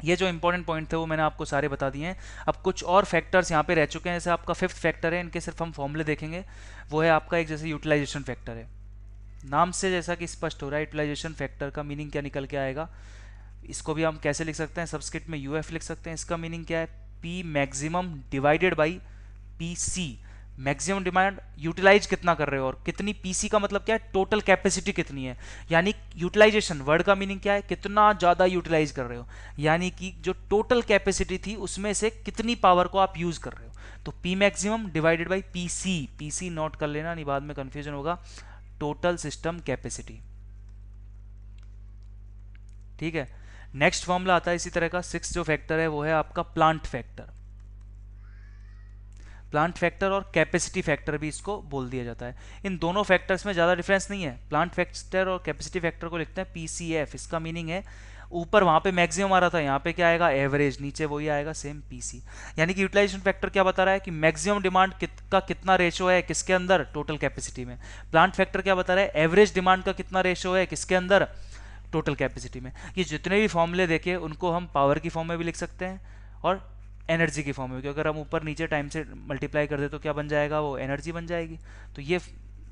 ये जो इंपॉर्टेंट पॉइंट थे वो मैंने आपको सारे बता दिए हैं। अब कुछ और फैक्टर्स यहाँ पे रह चुके हैं, जैसे आपका फिफ्थ फैक्टर है, इनके सिर्फ हम फॉर्मूले देखेंगे। वो है आपका एक जैसे यूटिलाइजेशन फैक्टर है, नाम से जैसा कि स्पष्ट हो रहा है, यूटिलाइजेशन फैक्टर का मीनिंग क्या निकल के आएगा। इसको भी हम कैसे लिख सकते हैं, सबस्क्रिप्ट में यूएफ लिख सकते हैं। इसका मीनिंग क्या है, P maximum divided by P C. Maximum demand utilize कितना कर रहे हो, और कितनी पीसी का मतलब क्या है, टोटल कैपेसिटी कितनी है। यानी यूटिलाइजेशन वर्ड का मीनिंग क्या है, कितना ज़्यादा यूटिलाइज कर रहे हो, यानी कि जो टोटल कैपेसिटी थी उसमें से कितनी पावर को आप यूज़ कर रहे हो। तो P maximum divided by P C, P C note कर लेना, नहीं बाद में कंफ्यूजन होगा, टोटल सिस्टम कैपेसिटी। ठीक है। नेक्स्ट फॉर्मूला आता है इसी तरह का, सिक्स जो फैक्टर है वो है आपका प्लांट फैक्टर। प्लांट फैक्टर और कैपेसिटी फैक्टर भी इसको बोल दिया जाता है। इन दोनों फैक्टर्स में ज़्यादा डिफरेंस नहीं है। प्लांट फैक्टर और कैपेसिटी फैक्टर को लिखते हैं पीसीएफ। इसका मीनिंग है, ऊपर वहाँ पे मैक्सिमम आ रहा था, यहाँ पे क्या आएगा, एवरेज, नीचे वही आएगा सेम पीसी। यानी कि यूटिलाइजेशन फैक्टर क्या बता रहा है कि मैक्सिमम डिमांड का कितना रेशो है किसके अंदर, टोटल कैपेसिटी में। प्लांट फैक्टर क्या बता रहा है, एवरेज डिमांड का कितना रेशो है किसके अंदर, टोटल कैपेसिटी में। ये जितने भी फॉर्मूले देखे उनको हम पावर की फॉर्म में भी लिख सकते हैं और एनर्जी की फॉर्म में, क्योंकि अगर हम ऊपर नीचे टाइम से मल्टीप्लाई कर दे तो क्या बन जाएगा, वो एनर्जी बन जाएगी। तो ये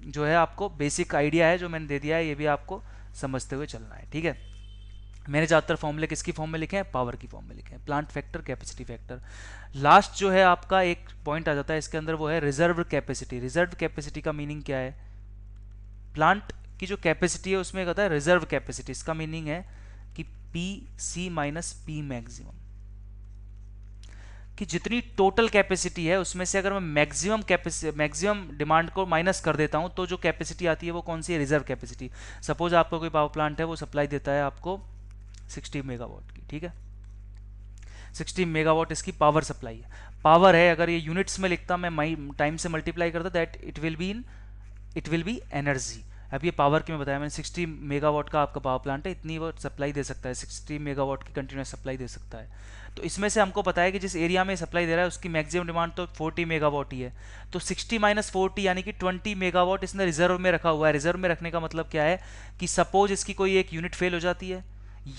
जो है आपको बेसिक आइडिया है जो मैंने दे दिया है, ये भी आपको समझते हुए चलना है। ठीक है। मैंने ज़्यादातर फॉर्मूले किसकी फॉर्म में लिखे हैं, पावर की फॉर्म में लिखे हैं, plant factor capacity factor. Last जो है आपका एक पॉइंट आ जाता है इसके अंदर, वो है रिजर्व कैपेसिटी। रिजर्व कैपेसिटी का मीनिंग क्या है, प्लांट की जो कैपेसिटी है उसमें कहता है रिजर्व कैपेसिटी। इसका मीनिंग है कि P C minus P maximum, कि जितनी टोटल कैपेसिटी है उसमें से अगर मैं मैक्सिमम डिमांड को माइनस कर देता हूं तो जो कैपेसिटी आती है वो कौन सी है, रिजर्व कैपेसिटी। सपोज आपका कोई पावर प्लांट है, वो सप्लाई देता है आपको 60 मेगावाट की, ठीक है, 60 मेगावाट इसकी पावर सप्लाई है। पावर है, अगर ये यूनिट्स में लिखता मैं टाइम से मल्टीप्लाई करता, that it will B energy. अब ये पावर की मैं बताया मैंने, 60 मेगावाट का आपका पावर प्लांट है, इतनी वो सप्लाई दे सकता है, 60 मेगावाट की कंटिन्यूस सप्लाई दे सकता है। तो इसमें से हमको पता है कि जिस एरिया में सप्लाई दे रहा है उसकी मैक्सिमम डिमांड तो 40 मेगावाट ही है। तो 60 माइनस 40 यानी कि 20 मेगावाट इसने रिजर्व में रखा हुआ है। रिजर्व में रखने का मतलब क्या है कि सपोज इसकी कोई एक यूनिट फेल हो जाती है,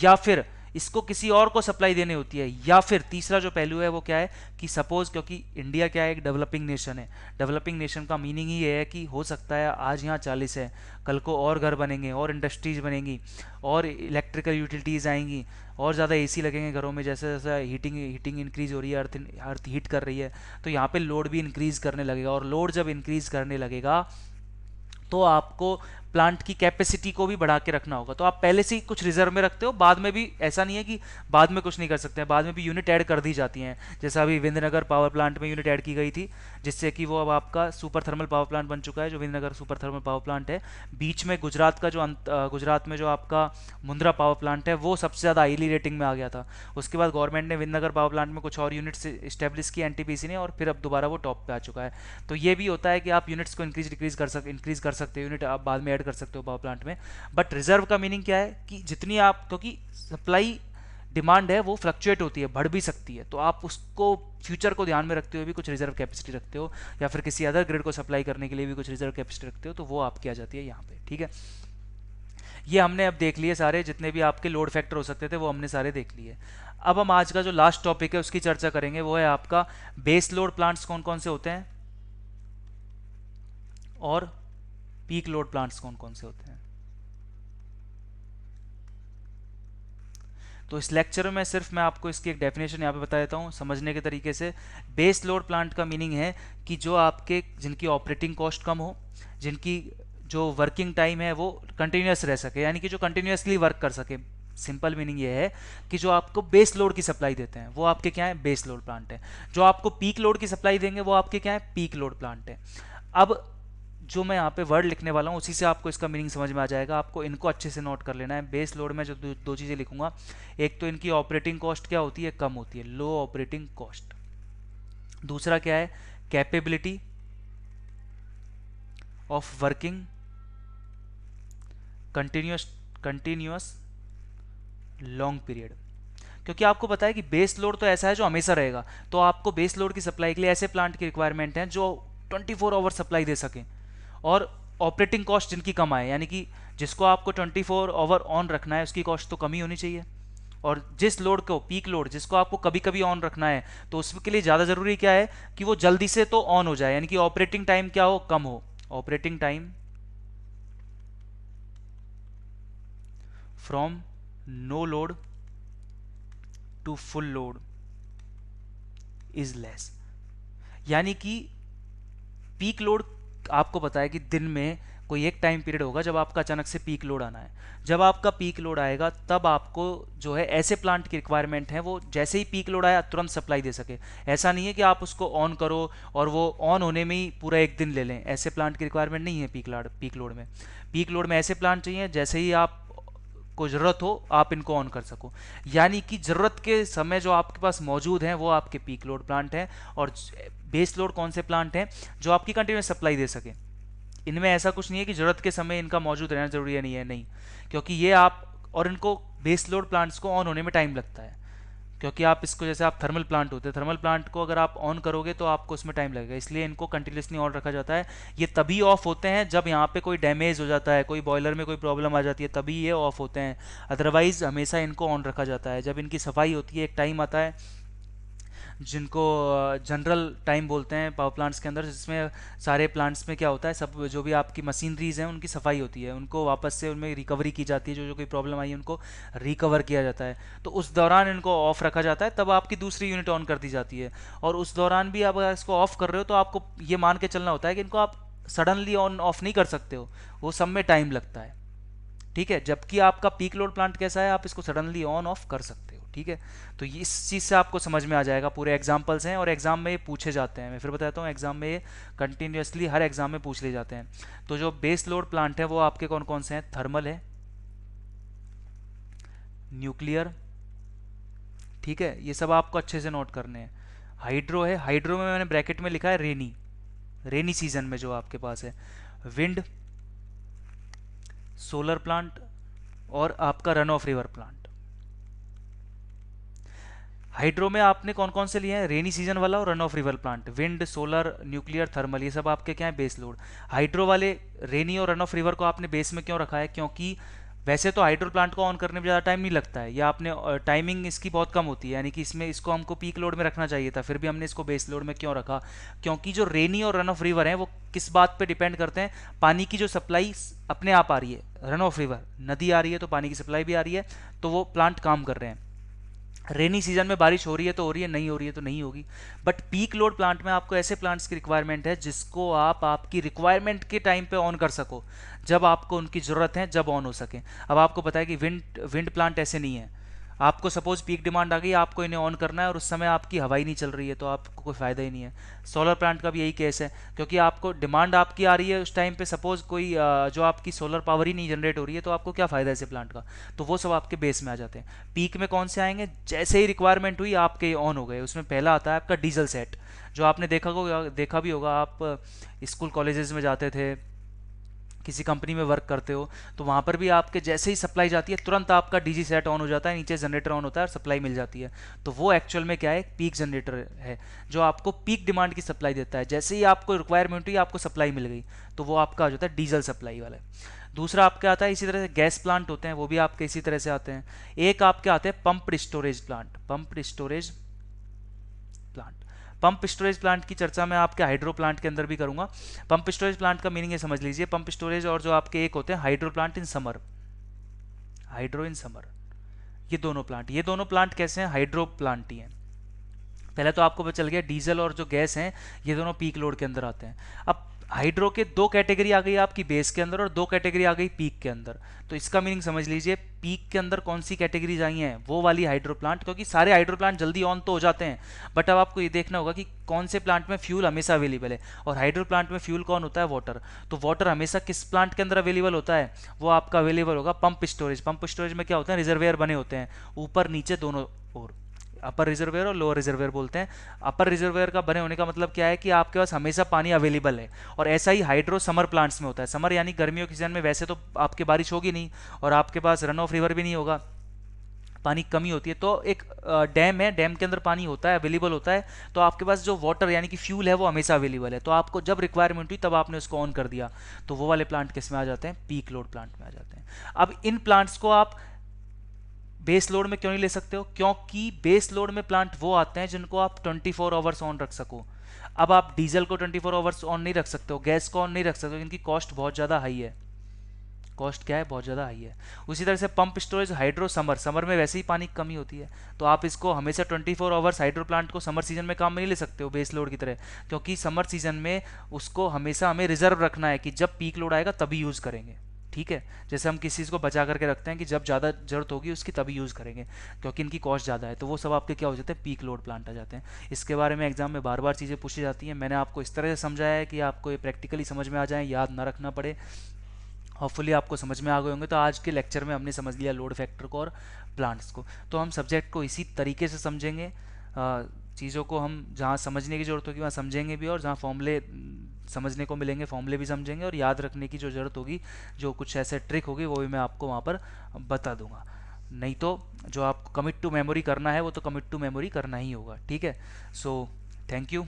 या फिर इसको किसी और को सप्लाई देनी होती है, या फिर तीसरा जो पहलू है वो क्या है कि सपोज, क्योंकि इंडिया क्या है, एक डेवलपिंग नेशन है। डेवलपिंग नेशन का मीनिंग ही ये है कि हो सकता है आज यहाँ 40 है, कल को और घर बनेंगे और इंडस्ट्रीज बनेंगी और इलेक्ट्रिकल यूटिलिटीज़ आएंगी और ज़्यादा एसी लगेंगे घरों में, जैसे जैसे हीटिंग इंक्रीज हो रही है, अर्थ हीट कर रही है, तो यहाँ पे लोड भी इंक्रीज करने लगेगा। और लोड जब इंक्रीज करने लगेगा तो आपको प्लांट की कैपेसिटी को भी बढ़ा के रखना होगा। तो आप पहले से ही कुछ रिजर्व में रखते हो, बाद में भी ऐसा नहीं है कि बाद में कुछ नहीं कर सकते हैं, बाद में भी यूनिट ऐड कर दी जाती हैं। जैसा अभी विंध्यनगर पावर प्लांट में यूनिट ऐड की गई थी, जिससे कि वो अब आपका सुपर थर्मल पावर प्लांट बन चुका है, जो Vindhyanagar super thermal power plant है। बीच में गुजरात का जो गुजरात में जो आपका मुंद्रा पावर प्लांट है वो सबसे ज़्यादा हाईली रेटिंग में आ गया था। उसके बाद गवर्नमेंट ने विंध्यनगर पावर प्लांट में कुछ और यूनिट्स इस्टेब्लिश की एनटीपीसी ने, और फिर अब दोबारा वो टॉप पे आ चुका है। तो ये भी होता है कि आप यूनिट्स को इंक्रीज कर सकते हो, यूनिट आप बाद में ऐड कर सकते हो पावर प्लांट में। बट रिजर्व का मीनिंग क्या है कि जितनी आप, क्योंकि सप्लाई डिमांड है वो फ्लक्चुएट होती है, बढ़ भी सकती है, तो आप उसको फ्यूचर को ध्यान में रखते हुए भी कुछ रिजर्व कैपेसिटी रखते हो, या फिर किसी अदर ग्रिड को सप्लाई करने के लिए भी कुछ रिजर्व कैपेसिटी रखते हो, तो वो आपकी आ जाती है यहाँ पे। ठीक है, ये हमने अब देख लिए सारे, जितने भी आपके लोड फैक्टर हो सकते थे वो हमने सारे देख लिए। अब हम आज का जो लास्ट टॉपिक है उसकी चर्चा करेंगे, वो है आपका बेस लोड प्लांट्स कौन कौन से होते हैं और पीक लोड प्लांट्स कौन कौन से होते हैं। तो इस लेक्चर में सिर्फ मैं आपको इसकी एक डेफिनेशन यहाँ पे बता देता हूँ समझने के तरीके से। बेस लोड प्लांट का मीनिंग है कि जो आपके जिनकी ऑपरेटिंग कॉस्ट कम हो, जिनकी जो वर्किंग टाइम है वो कंटिन्यूस रह सके, यानी कि जो कंटिन्यूसली वर्क कर सके। सिंपल मीनिंग ये है कि जो आपको बेस लोड की सप्लाई देते हैं वो आपके क्या है, बेस लोड प्लांट है। जो आपको पीक लोड की सप्लाई देंगे वो आपके क्या है, पीक लोड प्लांट है। अब जो मैं यहाँ पे वर्ड लिखने वाला हूँ उसी से आपको इसका मीनिंग समझ में आ जाएगा। आपको इनको अच्छे से नोट कर लेना है। बेस लोड में जो दो चीज़ें लिखूंगा, एक तो इनकी ऑपरेटिंग कॉस्ट क्या होती है, कम होती है, लो ऑपरेटिंग कॉस्ट। दूसरा क्या है, capability of working continuous continuous long period. क्योंकि आपको पता है कि बेस लोड तो ऐसा है जो हमेशा रहेगा, तो आपको बेस लोड की सप्लाई के लिए ऐसे प्लांट की रिक्वायरमेंट है जो 24 आवर सप्लाई दे सकें और ऑपरेटिंग कॉस्ट जिनकी कम आए, यानी कि जिसको आपको 24 आवर ऑन रखना है उसकी कॉस्ट तो कम ही होनी चाहिए। और जिस लोड को पीक लोड जिसको आपको कभी कभी ऑन रखना है तो उसके लिए ज़्यादा ज़रूरी क्या है कि वो जल्दी से तो ऑन हो जाए, यानी कि ऑपरेटिंग टाइम क्या हो, कम हो। Operating time from no load to full load is less. यानी कि पीक लोड आपको पता है कि दिन में कोई एक टाइम पीरियड होगा जब आपका अचानक से पीक लोड आना है। जब आपका पीक लोड आएगा तब आपको जो है ऐसे प्लांट की रिक्वायरमेंट है वो जैसे ही पीक लोड आया तुरंत सप्लाई दे सके। ऐसा नहीं है कि आप उसको ऑन करो और वो ऑन होने में ही पूरा एक दिन ले लें, ऐसे प्लांट की रिक्वायरमेंट नहीं है पीक लोड में। पीक लोड में ऐसे प्लांट चाहिए जैसे ही आप को ज़रूरत हो आप इनको ऑन कर सको। यानी कि ज़रूरत के समय जो आपके पास मौजूद हैं वो आपके पीक लोड प्लांट हैं, और बेस लोड कौन से प्लांट हैं, जो आपकी कंटिन्यूस सप्लाई दे सके। इनमें ऐसा कुछ नहीं है कि ज़रूरत के समय इनका मौजूद रहना ज़रूरी है, नहीं है, नहीं। क्योंकि ये आप और इनको बेस लोड प्लांट्स को ऑन होने में टाइम लगता है। क्योंकि आप इसको, जैसे आप थर्मल प्लांट होते हैं, थर्मल प्लांट को अगर आप ऑन करोगे तो आपको उसमें टाइम लगेगा, इसलिए इनको कंटिन्यूसली ऑन रखा जाता है। ये तभी ऑफ होते हैं जब यहाँ पे कोई डैमेज हो जाता है, कोई बॉयलर में कोई प्रॉब्लम आ जाती है, तभी ये ऑफ होते हैं। अदरवाइज हमेशा इनको ऑन रखा जाता है। जब इनकी सफाई होती है, एक टाइम आता है जिनको जनरल टाइम बोलते हैं पावर प्लांट्स के अंदर, जिसमें सारे प्लांट्स में क्या होता है, सब जो भी आपकी मशीनरीज हैं उनकी सफाई होती है, उनको वापस से उनमें रिकवरी की जाती है, जो जो कोई प्रॉब्लम आई है उनको रिकवर किया जाता है। तो उस दौरान इनको ऑफ रखा जाता है, तब आपकी दूसरी यूनिट ऑन कर दी जाती है। और उस दौरान भी आप अगर इसको ऑफ कर रहे हो तो आपको ये मान के चलना होता है कि इनको आप सडनली ऑन ऑफ नहीं कर सकते हो, वो सब में टाइम लगता है। ठीक है, जबकि आपका पीक लोड प्लांट कैसा है, आप इसको सडनली ऑन ऑफ कर सकते हो। ठीक है, तो ये इस चीज़ से आपको समझ में आ जाएगा। पूरे एग्जाम्पल्स हैं और एग्जाम में ये पूछे जाते हैं। मैं फिर बताता हूँ, एग्जाम में ये कंटिन्यूसली हर एग्जाम में पूछ लिए जाते हैं। तो जो बेस लोड प्लांट है वो आपके कौन कौन से हैं, थर्मल है, न्यूक्लियर, ठीक है, ये सब आपको अच्छे से नोट करने हैं। हाइड्रो है, हाइड्रो में मैंने ब्रैकेट में लिखा है रेनी, रेनी सीजन में जो आपके पास है। विंड, सोलर प्लांट और आपका run of river plant. Hydro में आपने कौन कौन से लिए हैं, रेनी सीजन वाला और run of river plant. Wind, solar, nuclear, thermal, ये सब आपके क्या है, बेस लोड। हाइड्रो वाले रेनी और रन ऑफ रिवर को आपने बेस में क्यों रखा है, क्योंकि वैसे तो हाइड्रो प्लांट को ऑन करने में ज़्यादा टाइम नहीं लगता है, या आपने टाइमिंग इसकी बहुत कम होती है, यानी कि इसमें इसको हमको पीक लोड में रखना चाहिए था, फिर भी हमने इसको बेस लोड में क्यों रखा, क्योंकि जो रेनी और रन ऑफ रिवर हैं वो किस बात पे डिपेंड करते हैं, पानी की जो सप्लाई अपने आप आ रही है, रन ऑफ रिवर नदी आ रही है तो पानी की सप्लाई भी आ रही है, तो वो प्लांट काम कर रहे हैं। रेनी सीजन में बारिश हो रही है तो हो रही है, नहीं हो रही है तो नहीं होगी। बट पीक लोड प्लांट में आपको ऐसे प्लांट्स की रिक्वायरमेंट है जिसको आप आपकी रिक्वायरमेंट के टाइम पे ऑन कर सको, जब आपको उनकी ज़रूरत है जब ऑन हो सके। अब आपको पता है कि विंड विंड प्लांट ऐसे नहीं है। आपको सपोज पीक डिमांड आ गई, आपको इन्हें ऑन करना है और उस समय आपकी हवा ही नहीं चल रही है, तो आपको कोई फ़ायदा ही नहीं है। सोलर प्लांट का भी यही केस है, क्योंकि आपको डिमांड आपकी आ रही है उस टाइम पे, सपोज कोई जो आपकी सोलर पावर ही नहीं जनरेट हो रही है, तो आपको क्या फ़ायदा है ऐसे प्लांट का। तो वो सब आपके बेस में आ जाते हैं। पीक में कौन से आएंगे, जैसे ही रिक्वायरमेंट हुई आपके ऑन हो गए। उसमें पहला आता है आपका डीजल सेट, जो आपने देखा भी होगा, आप स्कूल कॉलेजेस में जाते थे, किसी कंपनी में वर्क करते हो, तो वहाँ पर भी आपके जैसे ही सप्लाई जाती है तुरंत आपका डीजी सेट ऑन हो जाता है, नीचे जनरेटर ऑन होता है और सप्लाई मिल जाती है। तो वो एक्चुअल में क्या है, पीक जनरेटर है, जो आपको पीक डिमांड की सप्लाई देता है। जैसे ही आपको रिक्वायरमेंट हुई, आपको सप्लाई मिल गई, तो वो आपका जो होता है डीजल सप्लाई वाला है। दूसरा आपके आता है इसी तरह से गैस प्लांट होते हैं, वो भी आपके इसी तरह से आते हैं। एक आपके आते हैं pumped storage plant, pumped storage plant. Pump storage plant की चर्चा मैं आपके हाइड्रो प्लांट के अंदर भी करूंगा। पंप स्टोरेज प्लांट का मीनिंग ये समझ लीजिए, पंप स्टोरेज और जो आपके एक होते हैं hydro plant in summer, hydro in summer, ये दोनों प्लांट कैसे हैं, हाइड्रो प्लांट ही हैं। पहले तो आपको पता चल गया डीजल और जो गैस हैं ये दोनों पीक लोड के अंदर आते हैं। अब हाइड्रो के दो कैटेगरी आ गई आपकी बेस के अंदर और दो कैटेगरी आ गई पीक के अंदर। तो इसका मीनिंग समझ लीजिए, पीक के अंदर कौन सी कैटेगरीज आई हैं, वो वाली हाइड्रो प्लांट, क्योंकि सारे हाइड्रो प्लांट जल्दी ऑन तो हो जाते हैं, बट अब आपको ये देखना होगा कि कौन से प्लांट में फ्यूल हमेशा अवेलेबल है। और हाइड्रो प्लांट में फ्यूल कौन होता है, वाटर। तो वाटर हमेशा किस प्लांट के अंदर अवेलेबल होता है, वो आपका अवेलेबल होगा पंप स्टोरेज। पंप स्टोरेज में क्या होता है, रिजर्वेयर बने होते हैं ऊपर नीचे दोनों ओर, अपर रिजर्वेयर और लोअर रिजर्वेयर बोलते हैं। अपर रिजर्वेयर का बने होने का मतलब क्या है कि आपके पास हमेशा पानी अवेलेबल है। और ऐसा ही हाइड्रो समर प्लांट्स में होता है। समर यानी गर्मियों के सीजन में वैसे तो आपके बारिश होगी नहीं और आपके पास रन ऑफ रिवर भी नहीं होगा, पानी कमी होती है, तो एक डैम है, डैम के अंदर पानी होता है, अवेलेबल होता है, तो आपके पास जो वाटर यानी कि फ्यूल है वो हमेशा अवेलेबल है। तो आपको जब रिक्वायरमेंट हुई तब आपने उसको ऑन कर दिया, तो वो वाले प्लांट किस में आ जाते हैं, पीक लोड प्लांट में आ जाते हैं। अब इन प्लांट्स को आप बेस लोड में क्यों नहीं ले सकते हो, क्योंकि बेस लोड में प्लांट वो आते हैं जिनको आप 24 आवर्स ऑन रख सको। अब आप डीजल को 24 आवर्स ऑन नहीं रख सकते हो, गैस को ऑन नहीं रख सकते हो, इनकी कॉस्ट बहुत ज़्यादा हाई है। कॉस्ट क्या है, बहुत ज़्यादा हाई है। उसी तरह से pump storage hydro summer, summer में वैसे ही पानी की कमी होती है, तो आप इसको हमेशा 24 आवर्स हाइड्रो प्लांट को समर सीजन में काम में नहीं ले सकते हो बेस लोड की तरह, क्योंकि समर सीजन में उसको हमेशा हमें रिजर्व रखना है कि जब पीक लोड आएगा तभी यूज़ करेंगे। ठीक है, जैसे हम किसी चीज़ को बचा करके रखते हैं कि जब ज़्यादा जरूरत होगी उसकी तभी यूज़ करेंगे, क्योंकि इनकी कॉस्ट ज़्यादा है। तो वो सब आपके क्या हो जाते हैं, पीक लोड प्लांट आ जाते हैं। इसके बारे में एग्जाम में बार बार चीज़ें पूछी जाती हैं। मैंने आपको इस तरह से समझाया है कि आपको ये प्रैक्टिकली समझ में आ जाए, याद ना रखना पड़े। होपफुली आपको समझ में आ गए होंगे। तो आज के लेक्चर में हमने समझ लिया लोड फैक्टर को और प्लांट्स को। तो हम सब्जेक्ट को इसी तरीके से समझेंगे, चीज़ों को हम जहाँ समझने की ज़रूरत होगी वहाँ समझेंगे भी, और जहाँ फॉर्मूले समझने को मिलेंगे फॉर्मूले भी समझेंगे, और याद रखने की जो ज़रूरत होगी, जो कुछ ऐसे ट्रिक होगी वो भी मैं आपको वहाँ पर बता दूंगा। नहीं तो जो आपको कमिट टू मेमोरी करना है वो तो कमिट टू मेमोरी करना ही होगा। ठीक है, सो थैंक यू।